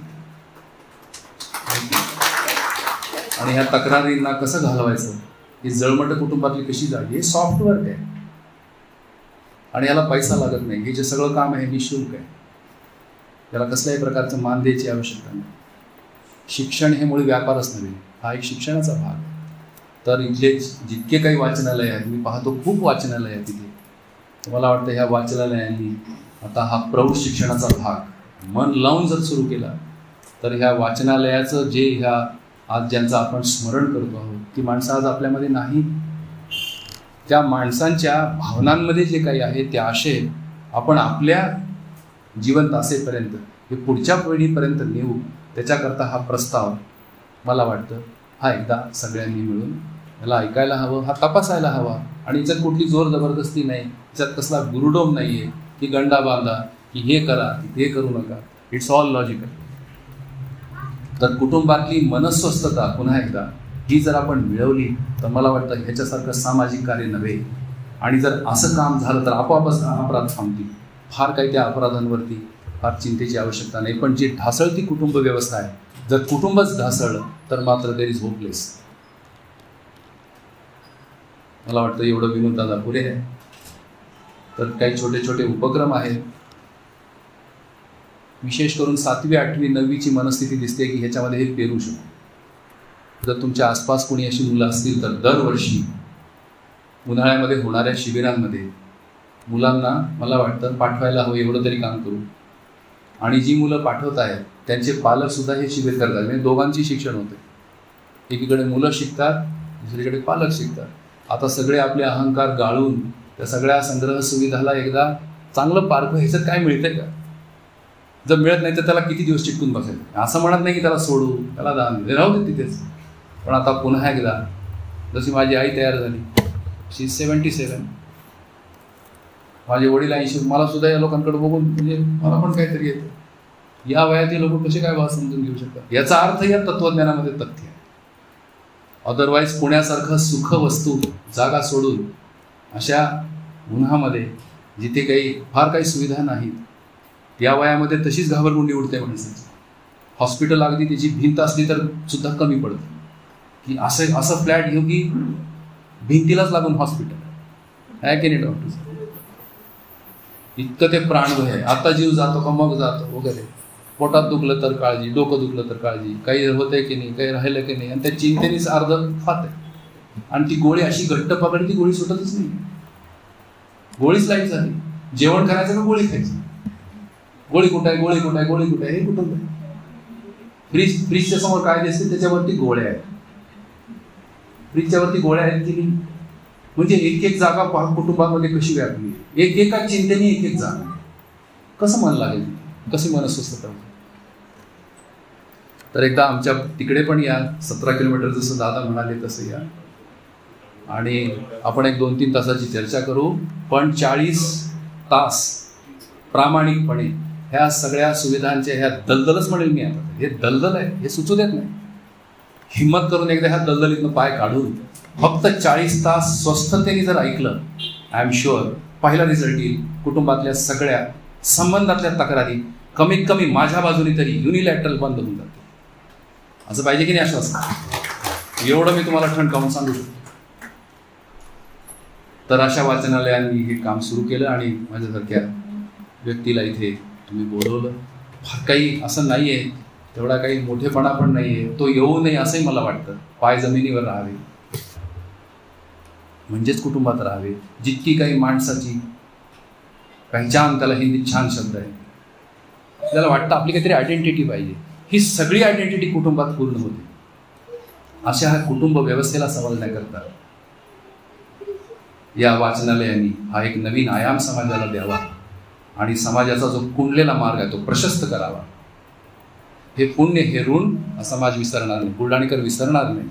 Speaker 2: आणि ह्या तक्रारींना कसं घालवायचं, ही जळमट कुटुंबातली कशी जावी, हे सॉफ्टवर्क आहे आणि याला पैसा लागत नाही. हे जे सगळं काम आहे निःशुल्क आहे, याला कसल्याही प्रकारचं मान द्यायची आवश्यकता नाही. शिक्षण हे मुळे व्यापारच नव्हे, हा एक शिक्षणाचा भाग आहे. तर इथले जितके काही वाचनालय आहेत, मी पाहतो खूप वाचनालय आहेत तिथे. मला वाटतं ह्या वाचनालयांनी आता हा प्रौढ शिक्षणाचा भाग मन लावून जर सुरू केला तर ह्या वाचनालयाचं जे ह्या आज ज्यांचं आपण स्मरण करतो आहोत, ती माणसं आज आपल्यामध्ये नाही. त्या माणसांच्या भावनांमध्ये जे काही आहे ते आशय आपण आपल्या जिवंत असेपर्यंत हे पुढच्या पिढीपर्यंत नेऊ, त्याच्याकरता हा प्रस्ताव मला वाटतं हा एकदा सगळ्यांनी मिळून याला ऐकायला हवं, हा तपासायला हवा. आणि याच्यात कुठली जोर जबरदस्ती नाही, याच्यात कसला गुरुडोम नाही आहे की गंडा बांधा, की हे करा हे करू नका. It's all logical. तर कुटुंबातली मनस्वस्थता पुन्हा एकदा ही जर आपण मिळवली तर मला वाटतं ह्याच्यासारखं सामाजिक कार्य नव्हे. आणि जर असं काम झालं तर आपोआपच अपराध थांबतील. फार काही त्या अपराधांवरती फार चिंतेची आवश्यकता नाही. पण जी ढासळती कुटुंब व्यवस्था आहे, जर कुटुंबच ढासळलं तर मात्र देर इज होपलेस. मला वाटतं एवढं विनोद दादा पुरे आहे. तर काही छोटे छोटे उपक्रम आहेत, विशेष करून 7वी 8वी 9वीची मनस्थिती दिसते की ह्याच्यामध्ये हे पेरू शकतो. जर तुमच्या आसपास कोणी अशी मुलं असतील तर दरवर्षी उन्हाळ्यामध्ये होणाऱ्या शिबिरांमध्ये मुलांना मला वाटतं पाठवायला हवं, एवढं तरी काम करू. आणि जी मुलं पाठवत आहेत त्यांचे पालकसुद्धा हे शिबिर करतात, म्हणजे दोघांची शिक्षण होते. एकीकडे मुलं शिकतात, दुसरीकडे पालक शिकतात. आता सगळे आपले अहंकार गाळून त्या सगळ्या संग्रह सुविधाला एकदा चांगलं पार्क, ह्याच्यात काय मिळतंय का? जर मिळत नाही तर त्याला किती दिवस चिटकून बसायचं. असं म्हणत नाही की त्याला सोडू, त्याला दान दे, राहू दे तिथेच. पण आता पुन्हा एकदा जशी माझी आई तयार झाली, शी 77, माझे वडील 80, मला सुद्धा या लोकांकडे बघून म्हणजे मला पण काहीतरी येतं. या वयात लोक कसे काय भाव समजून घेऊ शकतात, याचा अर्थ या तत्वज्ञानामध्ये तथ्य आहे. अदरवाईज पुण्यासारखं सुख वस्तू जागा सोडून अशा उन्हामध्ये जिथे काही फार काही सुविधा नाहीत, या वयामध्ये तशीच घाबरगुंडी उडते माणसाची. हॉस्पिटल अगदी त्याची भिंत असली तर सुद्धा कमी पडतं, की असं फ्लॅट घेऊ की भिंतीलाच लागून हॉस्पिटल आहे की नाही डॉक्टर. इतकं ते प्राणभय आहे. आता जीव जातो का मग जातो वगैरे. पोटात दुखलं तर काळजी, डोकं दुखलं तर काळजी, काही होतंय की नाही, काही राहिलं की नाही, आणि त्या चिंतेनेच अर्ध खात आहे. आणि ती गोळी अशी घट्ट पकडली, ती गोळी सुटतच नाही. गोळीच लाईट झाली. जेवण करायचं का गोळी खायची? गोळी कुठं आहे, गोळी कुठं आहे, गोळी कुठं आहे, हे कुठं आहे? फ्रीजच्या समोर काय दिसते, त्याच्यावरती गोळ्या आहेत. फ्रीजच्या वरती गोळ्या आहेत की नाही? म्हणजे एक एक जागा कुटुंबामध्ये कशी व्यापली आहे, एका चिंतेने एक जागा. कसं मन लागेल, कशी मनस्वस्थता होईल. तर एकदा आमच्या तिकडे पण या, 17 किलोमीटर जसं दादा म्हणाले तसं या, आणि आपण एक 2-3 तासाची चर्चा करू. पण 40 तास प्रामाणिकपणे ह्या सगळ्या सुविधांच्या, ह्या दलदलच म्हणेल मी आता, हे दलदल आहे, हे सुचू देत नाही. हिंमत करून एकदा ह्या दलदलीतनं पाय काढून फक्त 40 तास स्वस्थतेने जर ऐकलं, आय एम शुअर पहिला रिझल्ट येईल. कुटुंबातल्या सगळ्या संबंधातल्या तक्रारी कमीत कमी माझ्या बाजूने तरी युनिलॅटरल बंद होऊन जाते. असं पाहिजे की नाही? असं एवढं मी तुम्हाला ठणकावून सांगू शकतो. तर अशा वाचनालयांनी हे काम सुरू केलं आणि माझ्यासारख्या व्यक्तीला इथे तुम्ही बोलवलं. फार काही असं नाही आहे, तेवढा काही मोठेपणा पण नाही आहे, तो येऊ नये असंही मला वाटतं. पाय जमिनीवर राहावे म्हणजेच कुटुंबात राहावे. जितकी काही माणसाची पहचान, त्याला हिंदीत छान शब्द आहे, त्याला वाटतं आपली काहीतरी आयडेंटिटी पाहिजे. ही सगळी आयडेंटिटी कुटुंबात पूर्ण होते. अशा ह्या कुटुंब व्यवस्थेला समजण्याकरता या वाचनालयांनी हा एक नवीन आयाम समाजाला द्यावा आणि समाजाचा जो कुंडलेला मार्ग आहे तो प्रशस्त करावा. हे पुण्य, हे ऋण समाज विसरणार नाही, बुलढाणेकर विसरणार नाही,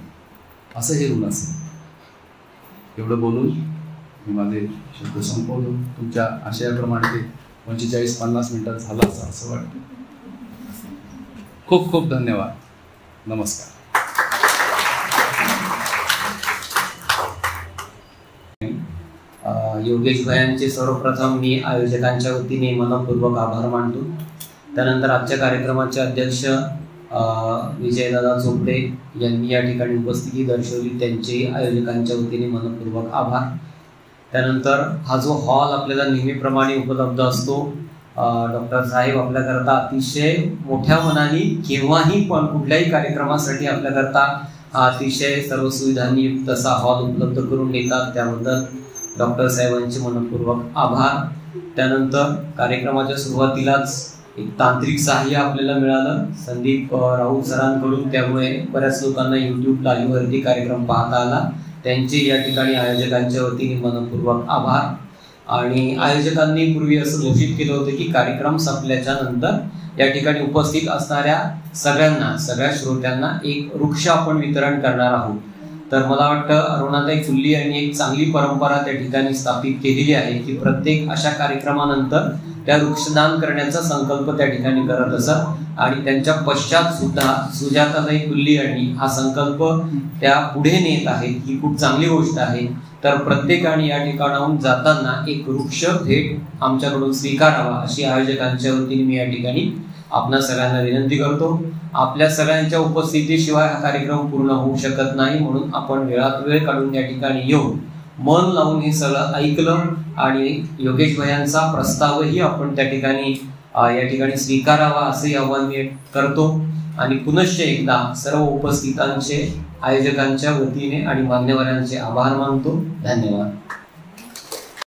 Speaker 2: असं हे ऋण असेल. एवढं बोलून मी माझे शब्द संपवतो. तुमच्या आशयाप्रमाणे ते 45-50 मिनिटात झालं असं वाटतं. खूप खूप धन्यवाद. नमस्कार.
Speaker 3: योगेश भयांचे सर्वप्रथम मी आयोजकांच्या वतीने मनपूर्वक आभार मानतो. त्यानंतर आजच्या कार्यक्रमाचे अध्यक्ष विजयदादा चोपडे यांनी या ठिकाणी उपस्थिती दर्शवली, त्यांचे आयोजकांच्या वतीने मनपूर्वक आभार. त्यानंतर हा जो हॉल आपल्याला नेहमीप्रमाणे उपलब्ध असतो, डॉक्टर साहेब आपल्याकरता अतिशय मोठ्या मनाने केव्हाही पण कुठल्याही कार्यक्रमासाठी आपल्याकरता अतिशय सर्व सुविधांनी युक्त असा हॉल उपलब्ध करून देतात, त्याबद्दल डॉक्टर साहेबांचे मनपूर्वक आभार. त्यानंतर कार्यक्रमाच्या सुरुवातीलाच एक तांत्रिक सहाय्य आपल्याला मिळालं संदीप राऊत सरांकडून, त्यामुळे बऱ्याच लोकांना यूट्यूब लाईव्हवरती कार्यक्रम पाहता आला. त्यांचे या ठिकाणी आयोजकांच्या वतीने मनपूर्वक आभार. आणि आयोजकांनी पूर्वी असं घोषित केलं होतं की कार्यक्रम संपल्याच्या नंतर या ठिकाणी उपस्थित असणाऱ्या सगळ्यांना, सगळ्या श्रोत्यांना एक वृक्ष आपण वितरण करणार आहोत. तर मला वाटतं अरुणाताई फुल्ली यांनी एक चांगली परंपरा त्या ठिकाणी स्थापित केलेली आहे की प्रत्येक अशा कार्यक्रमानंतर त्या वृक्षदान करण्याचा संकल्प त्या ठिकाणी करत असत. आणि त्यांच्या पश्चात सुद्धा सुजाताताई फुल्ली यांनी हा संकल्प त्या पुढे नेत आहेत, ही खूप चांगली गोष्ट आहे. तर प्रत्येकाने या ठिकाणाहून जाताना एक वृक्ष भेट आमच्याकडून स्वीकारावा अशी आयोजकांच्या वतीने मी या ठिकाणी आपणा सगळ्यांना विनंती करतो. आपल्या सगळ्यांच्या उपस्थितीशिवाय हा कार्यक्रम पूर्ण होऊ शकत नाही, म्हणून आपण वेळात वेळ काढून या ठिकाणी येऊन मन लावून हे सगळं ऐकलं आणि योगेश भयांचा प्रस्तावही आपण त्या ठिकाणी स्वीकारावा असे आवाहन मी करतो. आणि पुनश्च एकदा सर्व उपस्थितांचे आयोजकांच्या वतीने आणि मान्यवरांचे आभार मानतो. धन्यवाद.